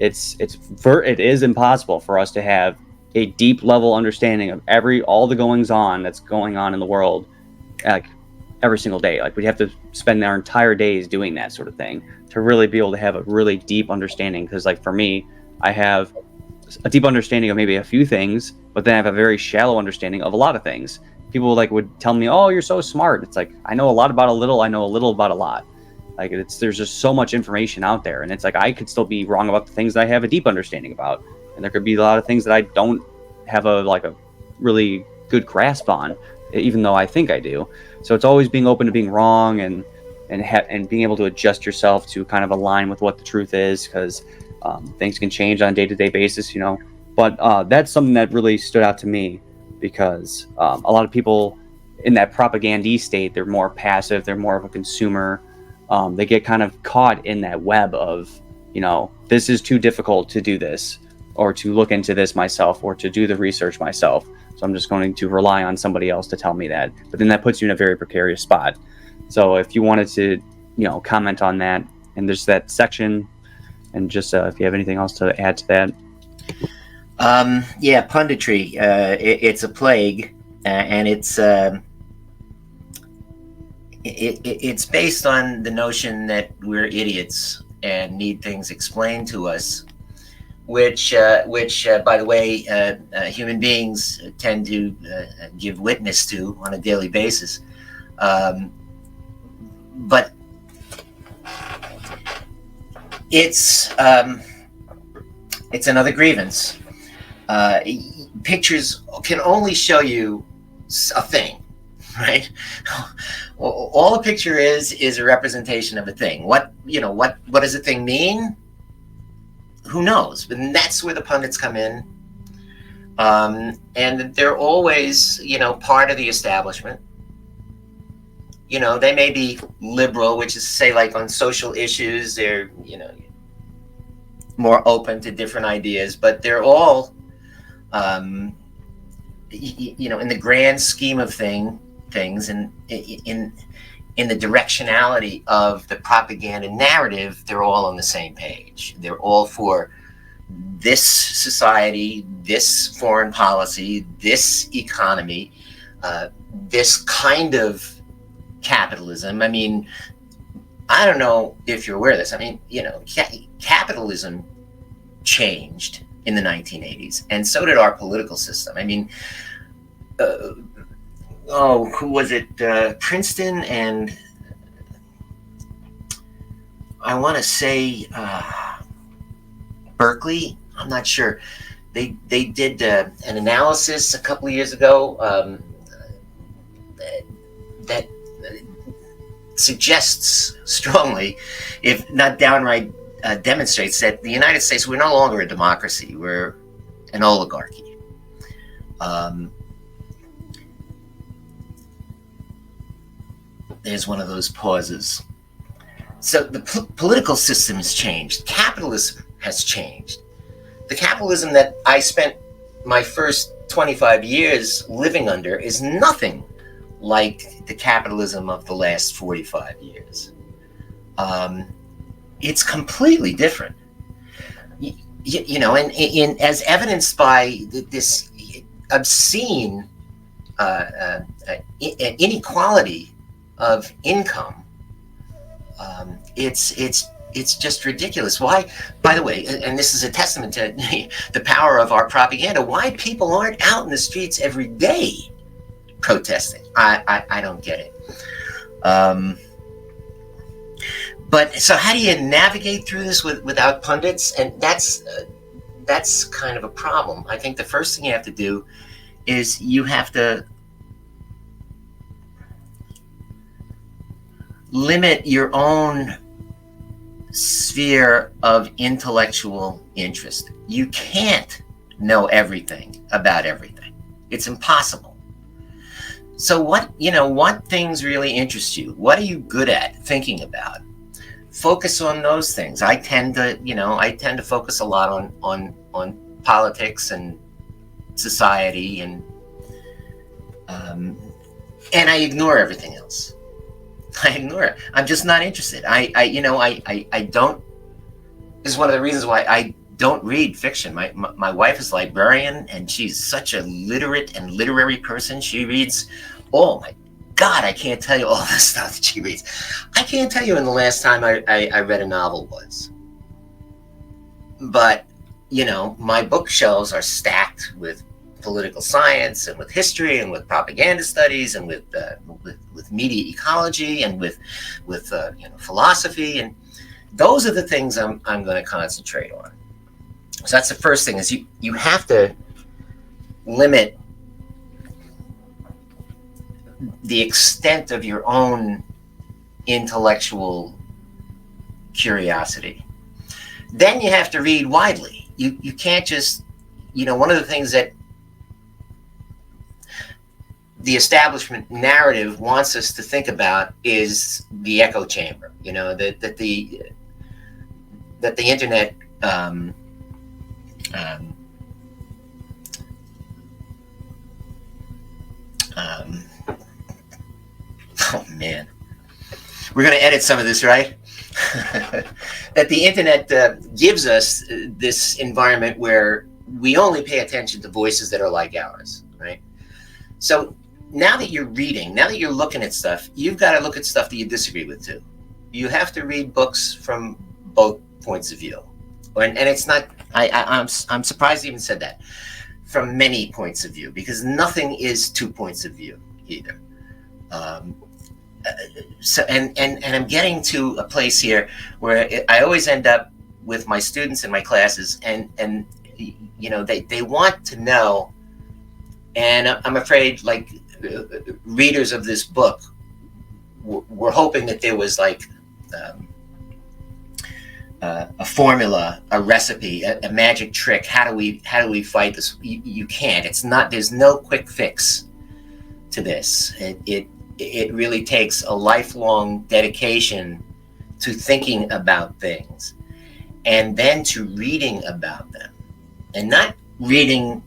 it is impossible for us to have a deep level understanding of all the goings on that's going on in the world, like every single day. Like we'd have to spend our entire days doing that sort of thing to really be able to have a really deep understanding. Because like for me, I have a deep understanding of maybe a few things, but then I have a very shallow understanding of a lot of things. People like would tell me, "Oh, you're so smart." It's like I know a lot about a little. I know a little about a lot. Like there's just so much information out there, and it's like I could still be wrong about the things that I have a deep understanding about, and there could be a lot of things that I don't have a really good grasp on, even though I think I do. So it's always being open to being wrong and being able to adjust yourself to kind of align with what the truth is, because things can change on a day-to-day basis, But that's something that really stood out to me, because a lot of people in that propagandee state, they're more passive, they're more of a consumer. They get kind of caught in that web of, this is too difficult to do this, or to look into this myself, or to do the research myself. So I'm just going to rely on somebody else to tell me that. But then that puts you in a very precarious spot. So if you wanted to, comment on that, and there's that section, and just if you have anything else to add to that. Yeah, punditry. It's a plague, and it's based on the notion that we're idiots and need things explained to us, which by the way, human beings tend to give witness to on a daily basis. But it's another grievance. Pictures can only show you a thing, right? All a picture is a representation of a thing. What does a thing mean? Who knows? But that's where the pundits come in, and they're always, part of the establishment. They may be liberal, which is to say, like on social issues, they're more open to different ideas, but they're all, in the grand scheme of things, and in the directionality of the propaganda narrative, they're all on the same page. They're all for this society, this foreign policy, this economy, this kind of capitalism. I mean, I don't know if you're aware of this. I mean, capitalism changed in the 1980s, and so did our political system. I mean, who was it? Princeton and I want to say Berkeley. I'm not sure. They did an analysis a couple of years ago that suggests strongly, if not downright demonstrates, that the United States, we're no longer a democracy, we're an oligarchy. There's one of those pauses. So the political system has changed. Capitalism has changed. The capitalism that I spent my first 25 years living under is nothing like the capitalism of the last 45 years. It's completely different. And as evidenced by this obscene inequality of income, it's just ridiculous. Why, by the way, and this is a testament to the power of our propaganda, why people aren't out in the streets every day protesting. I don't get it. But so how do you navigate through this without pundits? And that's kind of a problem. I think the first thing you have to do is you have to limit your own sphere of intellectual interest. You can't know everything about everything. It's impossible. So what things really interest you? What are you good at thinking about? Focus on those things. I tend to focus a lot on politics and society, and I ignore everything else. I ignore it. I'm just not interested. I don't. This is one of the reasons why I don't read fiction. My wife is a librarian, and she's such a literate and literary person. She reads, oh my God, I can't tell you all the stuff that she reads. I can't tell you when the last time I read a novel was. But, my bookshelves are stacked with political science and with history and with propaganda studies and with media ecology and with philosophy, and those are the things I'm going to concentrate on. So that's the first thing, is you have to limit the extent of your own intellectual curiosity. Then you have to read widely. You can't just, one of the things that the establishment narrative wants us to think about is the echo chamber. That the internet oh man, we're going to edit some of this, right? That the internet gives us this environment where we only pay attention to voices that are like ours, right? So now that you're reading, now that you're looking at stuff, you've got to look at stuff that you disagree with too. You have to read books from both points of view, and it's not. I'm surprised you even said that. From many points of view, because nothing is 2 points of view either. So and I'm getting to a place here where I always end up with my students in my classes, and they want to know, and I'm afraid, like, readers of this book were hoping that there was like a formula, a recipe, a magic trick. How do we fight this? You can't. It's not. There's no quick fix to this. It really takes a lifelong dedication to thinking about things, and then to reading about them, and not reading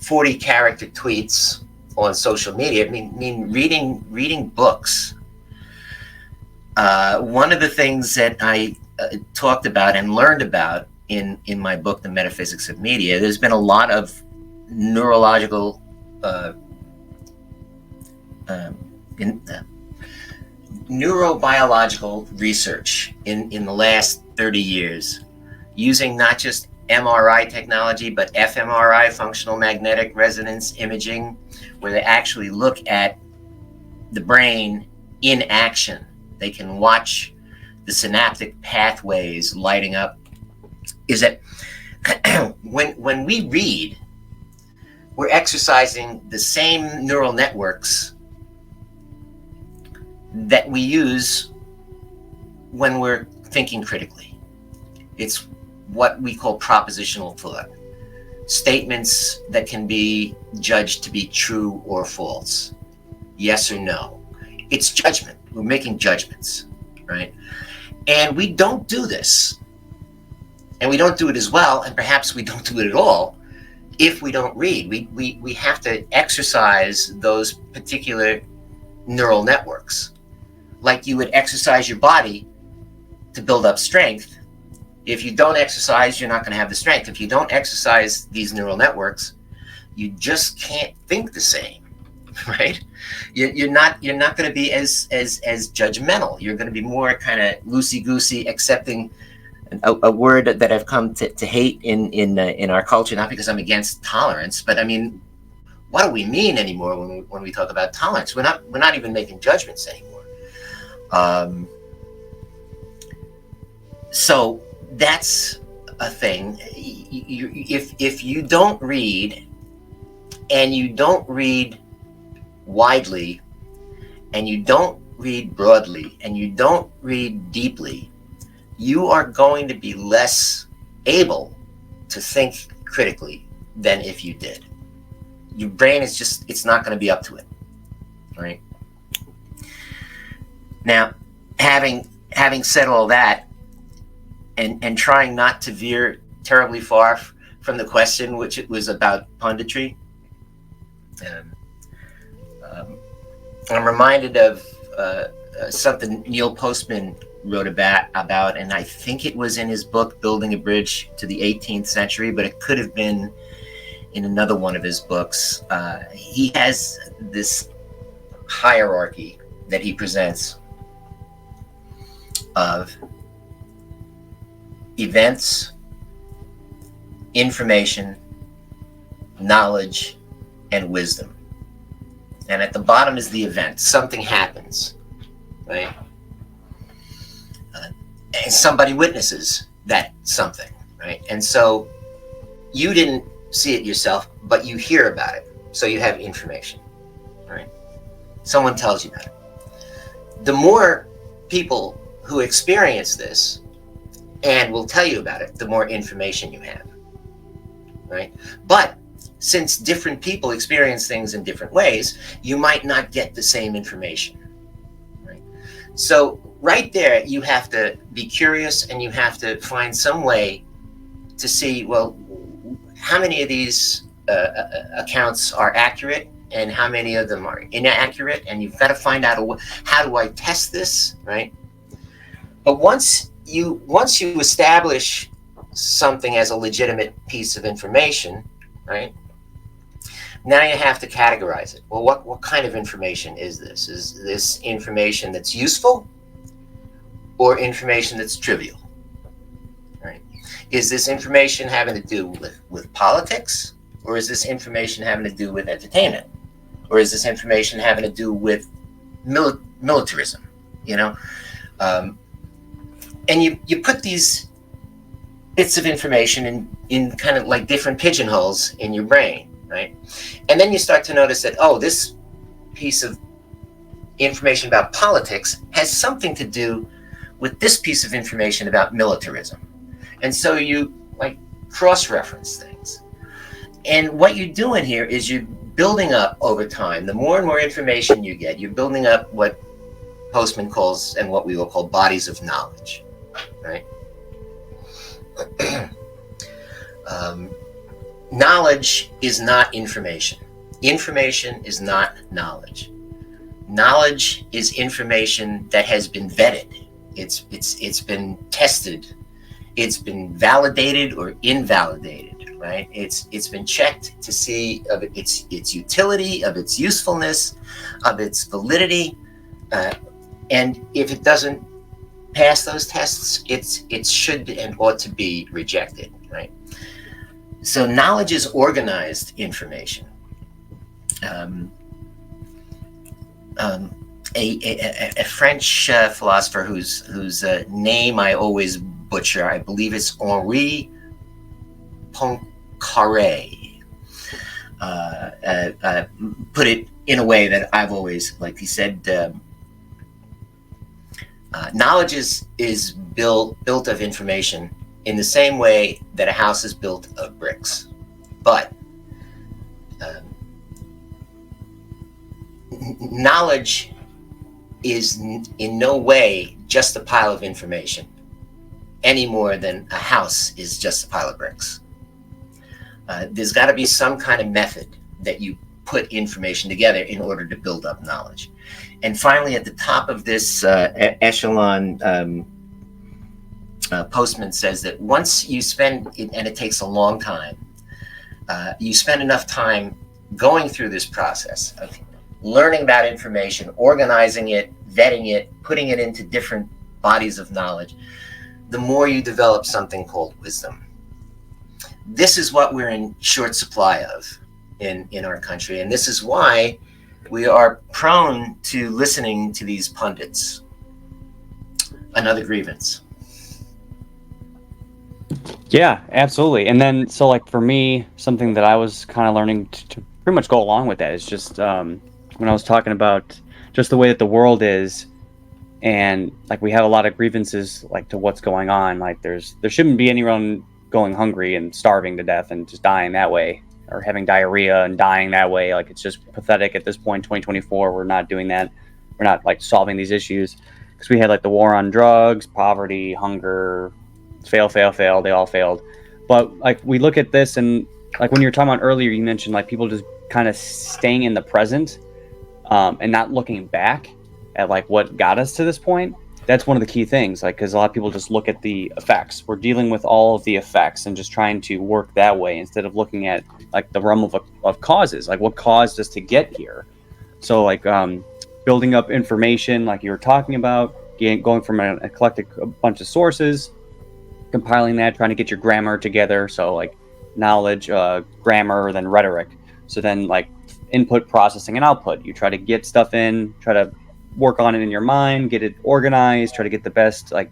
40 character tweets on social media. I mean reading books. One of the things that I talked about and learned about in my book, The Metaphysics of Media, there's been a lot of neurological in neurobiological research in the last 30 years, using not just MRI technology, but fMRI, functional magnetic resonance imaging, where they actually look at the brain in action. They can watch the synaptic pathways lighting up. Is that when we read, we're exercising the same neural networks that we use when we're thinking critically. It's what we call propositional thought. Statements that can be judged to be true or false, yes or no. It's judgment. We're making judgments, right? And we don't do this. And we don't do it as well, and perhaps we don't do it at all, if we don't read. We have to exercise those particular neural networks. Like you would exercise your body to build up strength. If you don't exercise, you're not going to have the strength. If you don't exercise these neural networks, you just can't think the same, right? You're not going to be as judgmental. You're going to be more kind of loosey-goosey, accepting a word that I've come to hate in our culture, not because I'm against tolerance, but I mean, what do we mean anymore when we talk about tolerance? We're not even making judgments anymore. So that's a thing. If you don't read, and you don't read widely, and you don't read broadly, and you don't read deeply, you are going to be less able to think critically than if you did. Your brain is just, it's not going to be up to it, right? Now, having said all that, and trying not to veer terribly far from the question, which it was about punditry, I'm reminded of something Neil Postman wrote about, and I think it was in his book Building a Bridge to the 18th Century, but it could have been in another one of his books. He has this hierarchy that he presents of events, information, knowledge, and wisdom. And at the bottom is the event. Something happens, right? And somebody witnesses that something, right? And so you didn't see it yourself, but you hear about it. So you have information, right? Someone tells you about it. The more people who experience this and will tell you about it, the more information you have, right? But since different people experience things in different ways, you might not get the same information, right? So right there, you have to be curious, and you have to find some way to see, well, how many of these accounts are accurate and how many of them are inaccurate, and you've got to find out, how do I test this, right? But once you establish something as a legitimate piece of information, right? Now you have to categorize it. Well, what kind of information is this? Is this information that's useful, or information that's trivial, right? Is this information having to do with politics, or is this information having to do with entertainment, or is this information having to do with militarism, you know? And you put these bits of information in kind of like different pigeonholes in your brain, right? And then you start to notice that, oh, this piece of information about politics has something to do with this piece of information about militarism. And so you like cross-reference things. And what you're doing here is you're building up over time. The more and more information you get, you're building up what Postman calls, and what we will call, bodies of knowledge, right? Knowledge is not information. Information is not knowledge. Knowledge is information that has been vetted. It's been tested. It's been validated or invalidated, right? It's been checked to see of its utility, of its usefulness, of its validity, and if it doesn't pass those tests, it should and ought to be rejected, right? So knowledge is organized information. A French philosopher whose name I always butcher, I believe it's Henri Poincaré, put it in a way that I've always liked. He said, knowledge is built of information in the same way that a house is built of bricks, but knowledge is in no way just a pile of information, any more than a house is just a pile of bricks. There's got to be some kind of method that you put information together in order to build up knowledge. And finally, at the top of this echelon, Postman says that once you spend, and it takes a long time, you spend enough time going through this process of learning about information, organizing it, vetting it, putting it into different bodies of knowledge, the more you develop something called wisdom. This is what we're in short supply of in our country, and this is why we are prone to listening to these pundits. Another grievance. Yeah, absolutely. And then, so like for me, something that I was kind of learning to pretty much go along with that is just when I was talking about just the way that the world is, and like we have a lot of grievances like to what's going on. Like there shouldn't be anyone going hungry and starving to death and just dying that way, or having diarrhea and dying that way. Like it's just pathetic at this point, 2024. We're not doing that. We're not like solving these issues, because we had like the war on drugs, poverty, hunger, fail. They all failed. But like we look at this, and like when you were talking about earlier, you mentioned like people just kind of staying in the present and not looking back at like what got us to this point. That's one of the key things, like, because a lot of people just look at the effects. We're dealing with all of the effects and just trying to work that way instead of looking at like the realm of causes, like what caused us to get here. So like building up information, like you were talking about, going from an eclectic bunch of sources, compiling that, trying to get your grammar together. So like knowledge, grammar, then rhetoric. So then like input, processing, and output. You try to get stuff in, try to work on it in your mind, get it organized, try to get the best like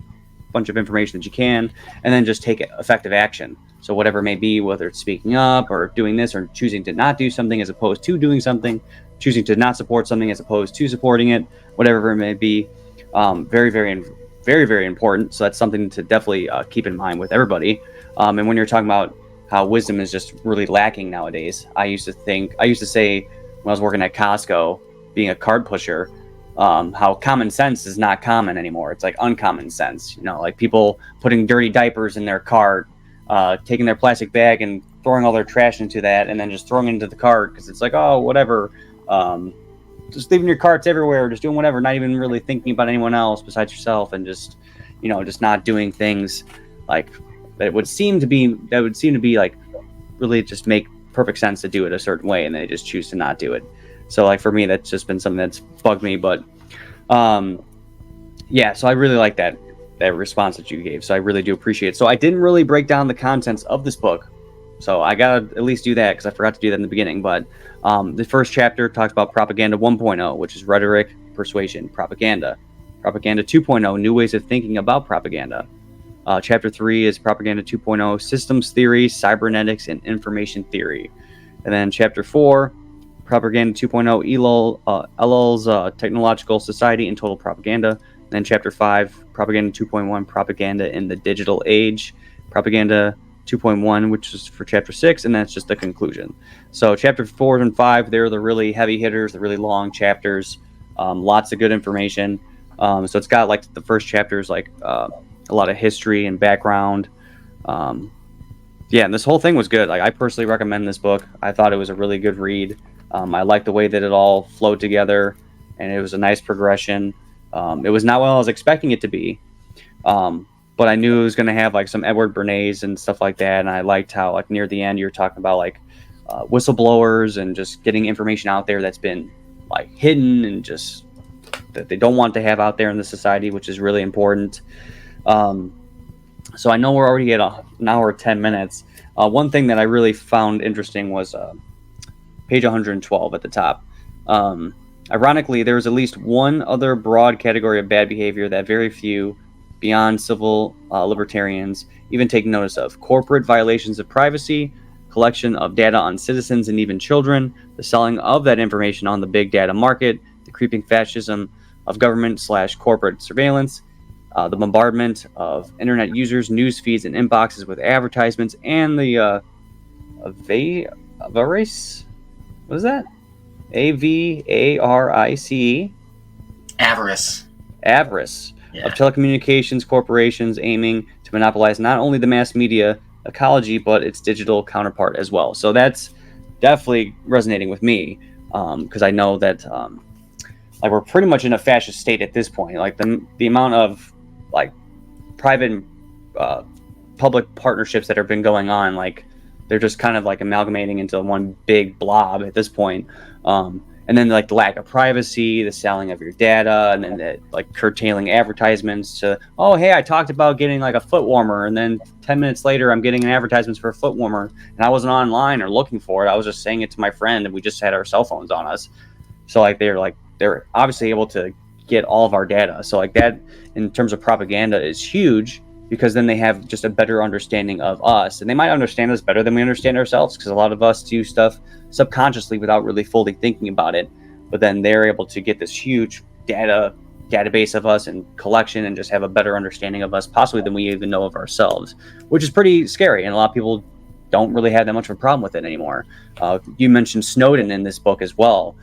bunch of information that you can, and then just take effective action. So whatever it may be, whether it's speaking up or doing this or choosing to not do something as opposed to doing something, choosing to not support something as opposed to supporting it, whatever it may be. Very, very important. So that's something to definitely keep in mind with everybody. And when you're talking about how wisdom is just really lacking nowadays, I used to say when I was working at Costco, being a cart pusher, how common sense is not common anymore. It's like uncommon sense, like people putting dirty diapers in their cart, taking their plastic bag and throwing all their trash into that, and then just throwing it into the cart because it's like, oh, whatever. Just leaving your carts everywhere, just doing whatever, not even really thinking about anyone else besides yourself, and just, just not doing things like that would seem to be like really just make perfect sense to do it a certain way, and they just choose to not do it. So like for me, that's just been something that's bugged me. But yeah, so I really like that response that you gave. So I really do appreciate it. So I didn't really break down the contents of this book, so I gotta at least do that because I forgot to do that in the beginning. But the first chapter talks about propaganda 1.0, which is rhetoric, persuasion, propaganda. Propaganda 2.0, new ways of thinking about propaganda. Chapter 3 is propaganda 2.0, systems theory, cybernetics, and information theory. And then chapter 4, propaganda 2.0, Ellul's technological society and total propaganda. And then chapter 5, propaganda 2.1, propaganda in the digital age. Propaganda 2.1, which is for chapter 6, and that's just the conclusion. So chapter 4 and 5, they're the really heavy hitters, the really long chapters, lots of good information. So it's got like the first chapters, like a lot of history and background. Yeah, and this whole thing was good. Like I personally recommend this book. I thought it was a really good read. I liked the way that it all flowed together, and it was a nice progression. It was not what I was expecting it to be, but but I knew it was going to have like some Edward Bernays and stuff like that. And I liked how like near the end you're talking about like whistleblowers and just getting information out there that's been like hidden and just that they don't want to have out there in the society, which is really important. Um, so I know we're already at an hour 10 minutes. One thing that I really found interesting was page 112 at the top. Um, Ironically, there is at least one other broad category of bad behavior that very few, beyond civil libertarians, even take notice of: corporate violations of privacy, collection of data on citizens and even children, the selling of that information on the big data market, the creeping fascism of government/corporate surveillance, the bombardment of internet users' news feeds and inboxes with advertisements, and the avarice. What is that? Avarice. Avarice. Avarice Yeah. of telecommunications corporations aiming to monopolize not only the mass media ecology but its digital counterpart as well. So that's definitely resonating with me because I know that like we're pretty much in a fascist state at this point. Like the amount of like private public partnerships that have been going on, like they're just kind of like amalgamating into one big blob at this point. And then like the lack of privacy, the selling of your data, and then the like curtailing advertisements to, oh, hey, I talked about getting like a foot warmer, and then 10 minutes later I'm getting an advertisement for a foot warmer, and I wasn't online or looking for it. I was just saying it to my friend, and we just had our cell phones on us. So like they're obviously able to get all of our data. So like that in terms of propaganda is huge, because then they have just a better understanding of us, and they might understand us better than we understand ourselves, because a lot of us do stuff subconsciously without really fully thinking about it. But then they're able to get this huge database of us and collection and just have a better understanding of us possibly than we even know of ourselves, which is pretty scary. And a lot of people don't really have that much of a problem with it anymore. You mentioned Snowden in this book as well.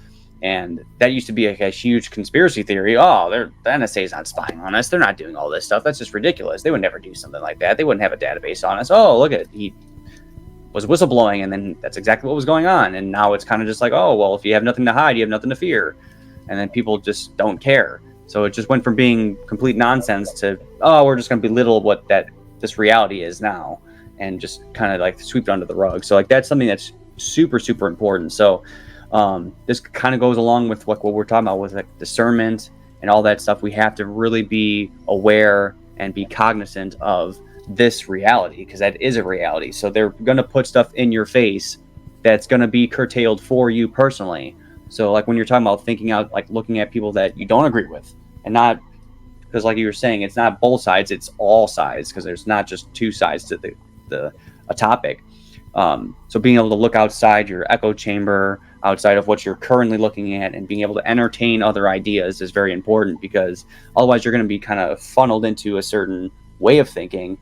And that used to be like a huge conspiracy theory. Oh, the NSA is not spying on us. They're not doing all this stuff. That's just ridiculous. They would never do something like that. They wouldn't have a database on us. Oh, look at it. He was whistleblowing, and then that's exactly what was going on. And now it's kind of just like, oh, well, if you have nothing to hide, you have nothing to fear. And then people just don't care. So it just went from being complete nonsense to, oh, we're just going to belittle what this reality is now, and just kind of like sweep it under the rug. So like that's something that's super, super important. So this kind of goes along with what we're talking about with like discernment and all that stuff. We have to really be aware and be cognizant of this reality, because that is a reality. So they're going to put stuff in your face that's going to be curtailed for you personally. So like when you're talking about thinking out, like looking at people that you don't agree with, and not because like you were saying, it's not both sides, it's all sides, because there's not just two sides to a topic. So being able to look outside your echo chamber, outside of what you're currently looking at, and being able to entertain other ideas is very important, because otherwise you're going to be kind of funneled into a certain way of thinking.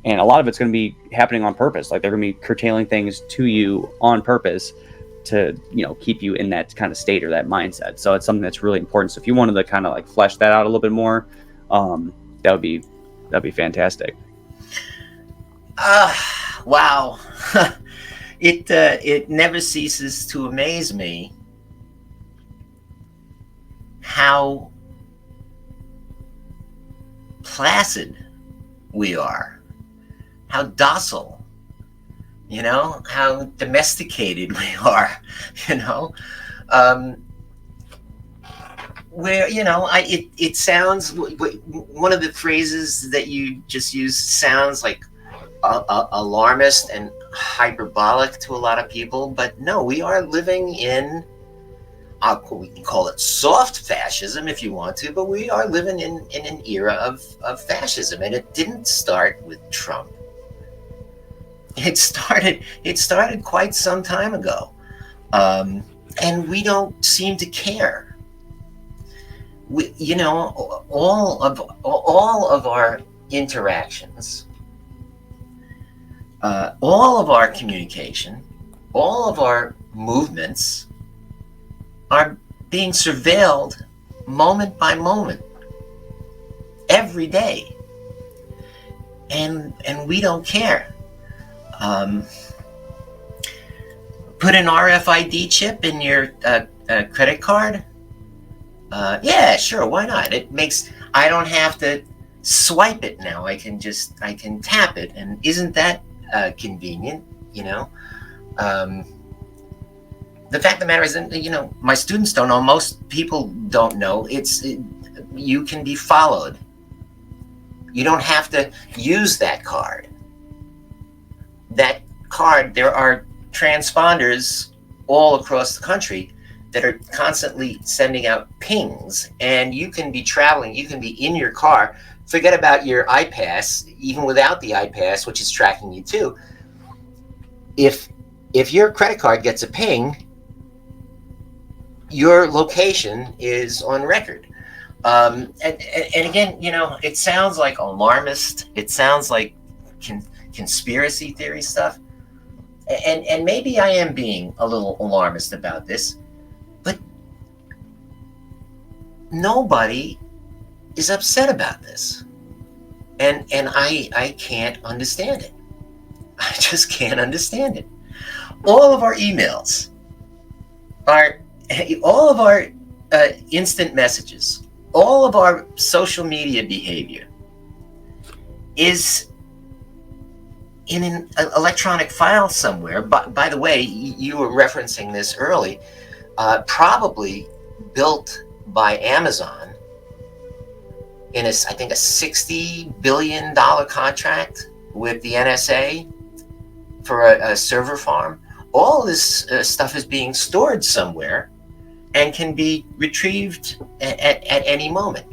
And a lot of it's going to be happening on purpose. Like they're going to be curtailing things to you on purpose to, keep you in that kind of state or that mindset. So it's something that's really important. So if you wanted to kind of like flesh that out a little bit more, that'd be fantastic. Wow. It never ceases to amaze me how placid we are, how docile, how domesticated we are, where, it sounds, one of the phrases that you just used sounds like alarmist and hyperbolic to a lot of people, but no, we are living in, we can call it soft fascism if you want to, but we are living in an era of fascism, and it didn't start with Trump. It started quite some time ago, and we don't seem to care. All of our interactions, all of our communication, all of our movements are being surveilled moment by moment, every day, and we don't care. Put an RFID chip in your credit card. Yeah, sure, why not? I don't have to swipe it now. I can tap it, and isn't that convenient? You know, um, the fact of the matter is that, you know, my students don't know. Most people don't know. You can be followed. You don't have to use that card. That card, there are transponders all across the country that are constantly sending out pings, and you can be traveling, you can be in your car. Forget about your iPass, even without the iPass, which is tracking you too. If your credit card gets a ping, your location is on record. And again, you know, it sounds like alarmist. It sounds like conspiracy theory stuff. And maybe I am being a little alarmist about this, but nobody is upset about this. And I can't understand it. I just can't understand it. All of our emails all of our instant messages, all of our social media behavior is in an electronic file somewhere. By the way, you were referencing this early, probably built by Amazon in I think a $60 billion contract with the NSA for a server farm. All this stuff is being stored somewhere and can be retrieved at any moment.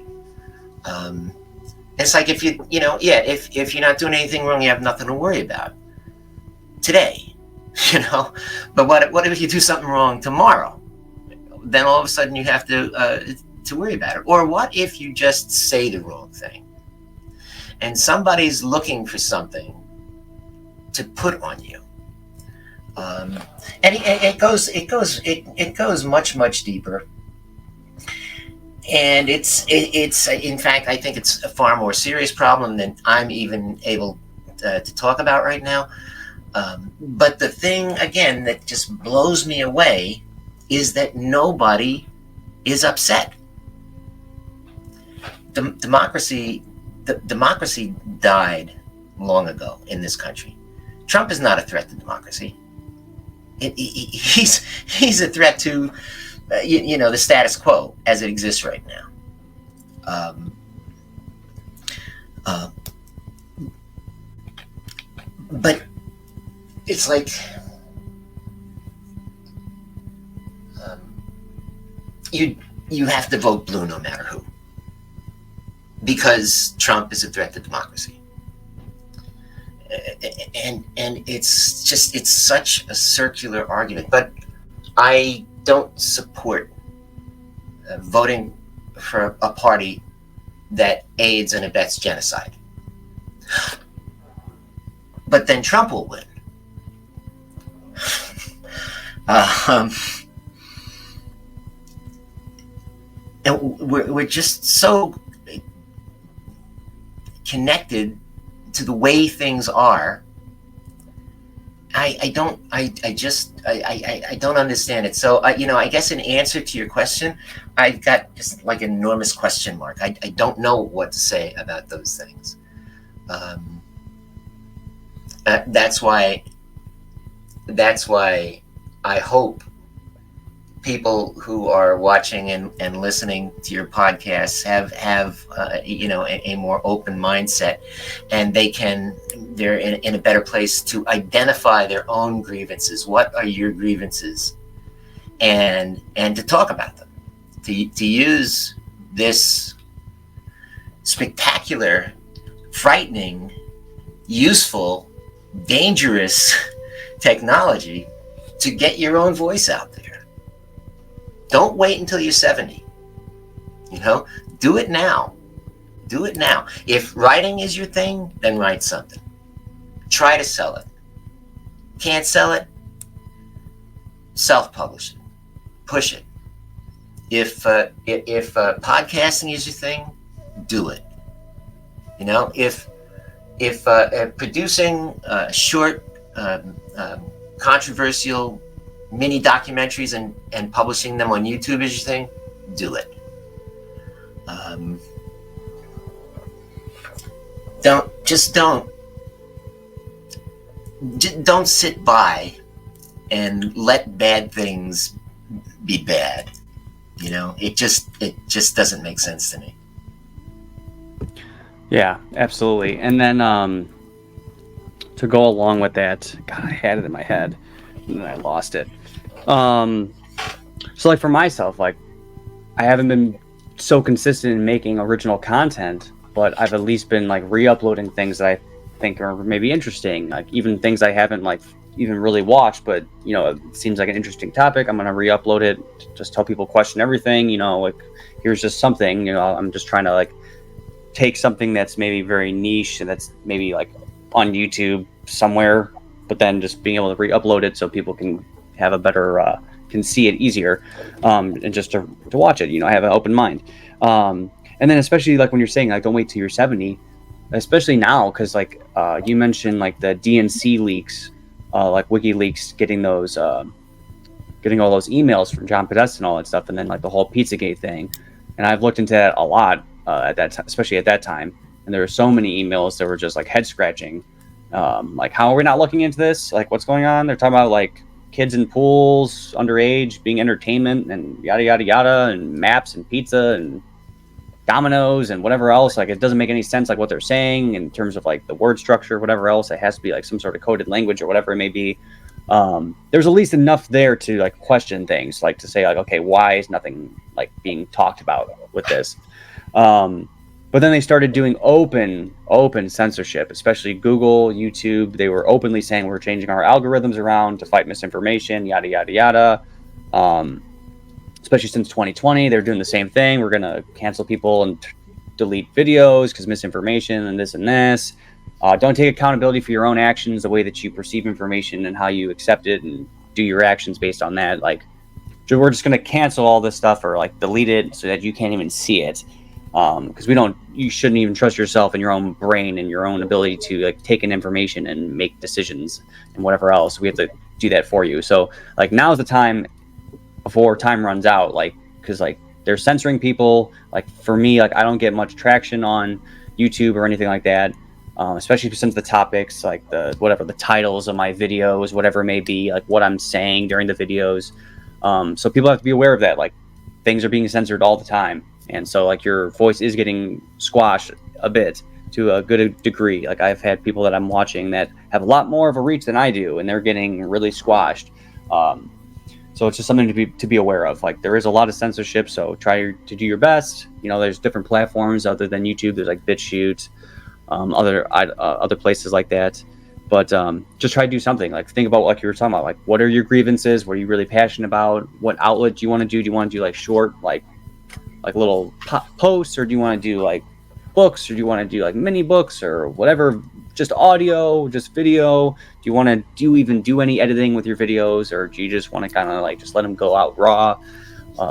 It's like if if you're not doing anything wrong, you have nothing to worry about today, you know. But what if you do something wrong tomorrow? Then all of a sudden you have to worry about it. Or what if you just say the wrong thing, and somebody's looking for something to put on you? And it goes much deeper, and it's in fact, I think it's a far more serious problem than I'm even able to talk about right now. But the thing again that just blows me away is that nobody is upset. Democracy died long ago in this country. Trump is not a threat to democracy. He's a threat to the status quo as it exists right now. But it's like you have to vote blue no matter who, because Trump is a threat to democracy. And it's such a circular argument. But I don't support voting for a party that aids and abets genocide. But then Trump will win. And we're just so connected to the way things are. I don't understand it. So I guess in answer to your question, I've got just like an enormous question mark. I don't know what to say about those things. That's why I hope people who are watching and listening to your podcasts have a more open mindset, and they're in a better place to identify their own grievances. What are your grievances? And to talk about them, to use this spectacular, frightening, useful, dangerous technology to get your own voice out there. Don't wait until you're 70. Do it now. Do it now. If writing is your thing, then write something. Try to sell it. Can't sell it? Self-publish it. Push it. If podcasting is your thing, do it. If producing short, controversial mini documentaries and publishing them on YouTube is your thing, do it. don't don't sit by and let bad things be bad. You know, it just doesn't make sense to me. Yeah, absolutely. And then to go along with that, God, I had it in my head and then I lost it. Um, so like for myself, like I haven't been so consistent in making original content, but I've at least been like re-uploading things that I think are maybe interesting, like even things I haven't like even really watched, but you know, it seems like an interesting topic. I'm gonna re-upload it, just tell people question everything. You know, like here's just something. You know, I'm just trying to like take something that's maybe very niche and that's maybe like on YouTube somewhere, but then just being able to re-upload it so people can have a better can see it easier, and just to watch it. You know, I have an open mind, and then especially like when you're saying like don't wait till you're 70, especially now because like you mentioned like the DNC leaks, like WikiLeaks getting those. Getting all those emails from John Podesta and all that stuff, and then like the whole Pizzagate thing, and I've looked into that a lot at that especially at that time, and there were so many emails that were just like head scratching, like how are we not looking into this? Like what's going on? They're talking about like kids in pools, underage, being entertainment, and yada yada yada, and maps and pizza and Dominoes and whatever else. Like it doesn't make any sense like what they're saying in terms of like the word structure, whatever else. It has to be like some sort of coded language or whatever it may be. There's at least enough there to like question things, like to say like, okay, why is nothing like being talked about with this? But then they started doing open censorship, especially Google, YouTube. They were openly saying we're changing our algorithms around to fight misinformation, yada yada yada. Especially since 2020, they're doing the same thing. We're gonna cancel people and delete videos because misinformation and this and this. Don't take accountability for your own actions, the way that you perceive information and how you accept it, and do your actions based on that. Like, we're just gonna cancel all this stuff or like delete it so that you can't even see it. Because you shouldn't even trust yourself and your own brain and your own ability to like take in information and make decisions and whatever else. We have to do that for you. So like now's the time before time runs out, like because like they're censoring people. Like for me, like I don't get much traction on YouTube or anything like that, especially since the topics, like the whatever the titles of my videos, whatever it may be, like what I'm saying during the videos. So people have to be aware of that. Like things are being censored all the time, and so like your voice is getting squashed a bit to a good degree. Like I've had people that I'm watching that have a lot more of a reach than I do, and they're getting really squashed. So it's just something to be aware of. Like there is a lot of censorship, so try to do your best. You know, there's different platforms other than YouTube. There's like BitChute, other places like that. But just try to do something. Like think about like you were talking about. Like what are your grievances? What are you really passionate about? What outlet do you want to do? Do you want to do like short, like little posts, or do you want to do like books, or do you want to do like mini books, or whatever? Just audio, just video? Do you want to do any editing with your videos, or do you just want to kind of like just let them go out raw?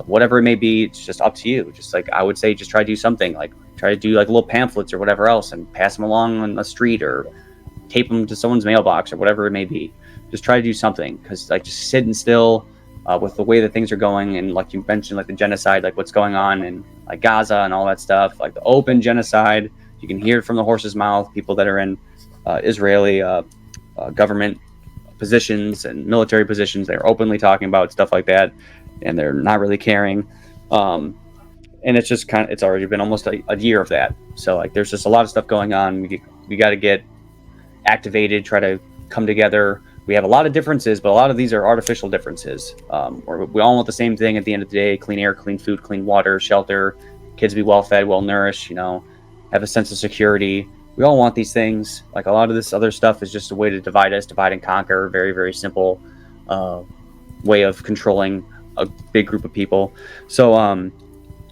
Whatever it may be, it's just up to you. Just like I would say, just try to do something. Like try to do like little pamphlets or whatever else, and pass them along on the street, or tape them to someone's mailbox, or whatever it may be. Just try to do something, because like just sitting still with the way that things are going, and like you mentioned, like the genocide, like what's going on in like Gaza and all that stuff, like the open genocide. You can hear it from the horse's mouth. People that are in Israeli government positions and military positions, they're openly talking about stuff like that, and they're not really caring. And it's just it's already been almost a year of that. So like there's just a lot of stuff going on. We got to get activated, try to come together. We have a lot of differences, but a lot of these are artificial differences. We all want the same thing at the end of the day: clean air, clean food, clean water, shelter, kids be well fed, well nourished, have a sense of security. We all want these things. Like a lot of this other stuff is just a way to divide us, divide and conquer. Very, very simple way of controlling a big group of people. So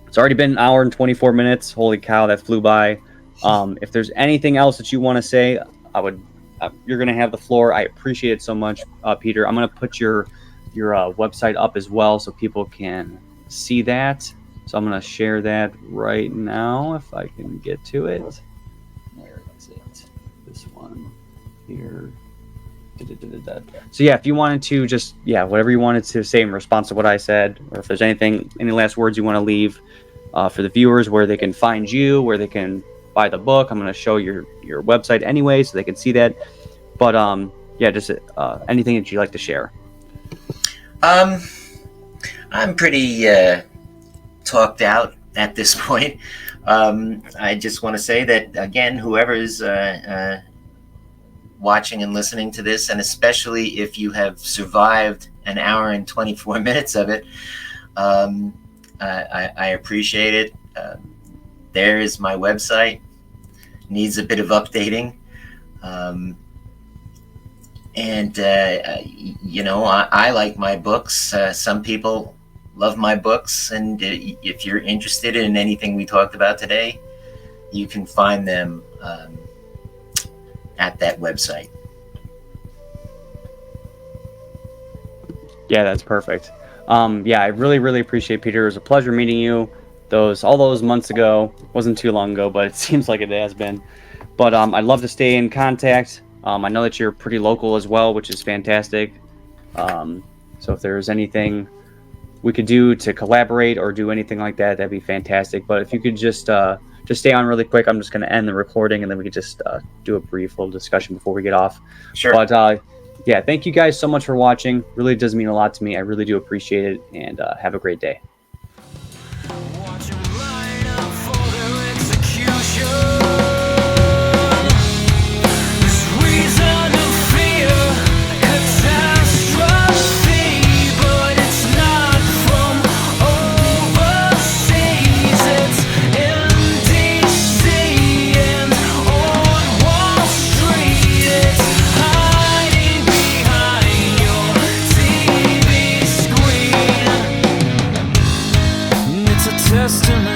it's already been an hour and 24 minutes. Holy cow, that flew by. If there's anything else that you want to say, you're going to have the floor. I appreciate it so much, Peter. I'm going to put your website up as well so people can see that. So I'm going to share that right now if I can get to it. Where is it? This one here. So yeah, if you wanted to just, whatever you wanted to say in response to what I said, or if there's any last words you want to leave for the viewers, where they can find you, where they can buy the book. I'm going to show your website anyway, so they can see that. But yeah, just anything that you'd like to share. I'm pretty talked out at this point. I just want to say that again, whoever's watching and listening to this, and especially if you have survived an hour and 24 minutes of it, I appreciate it. There is my website. Needs a bit of updating. And I like my books. Some people love my books, and if you're interested in anything we talked about today, you can find them at that website. Yeah, that's perfect. Yeah, I really, really appreciate Peter. It was a pleasure meeting you. All those months ago, wasn't too long ago, but it seems like it has been. But I'd love to stay in contact. I know that you're pretty local as well, which is fantastic. So if there's anything we could do to collaborate or do anything like that, that'd be fantastic. But if you could just stay on really quick, I'm just going to end the recording, and then we could just do a brief little discussion before we get off. Sure. But yeah, thank you guys so much for watching. Really does mean a lot to me. I really do appreciate it, and have a great day. Testament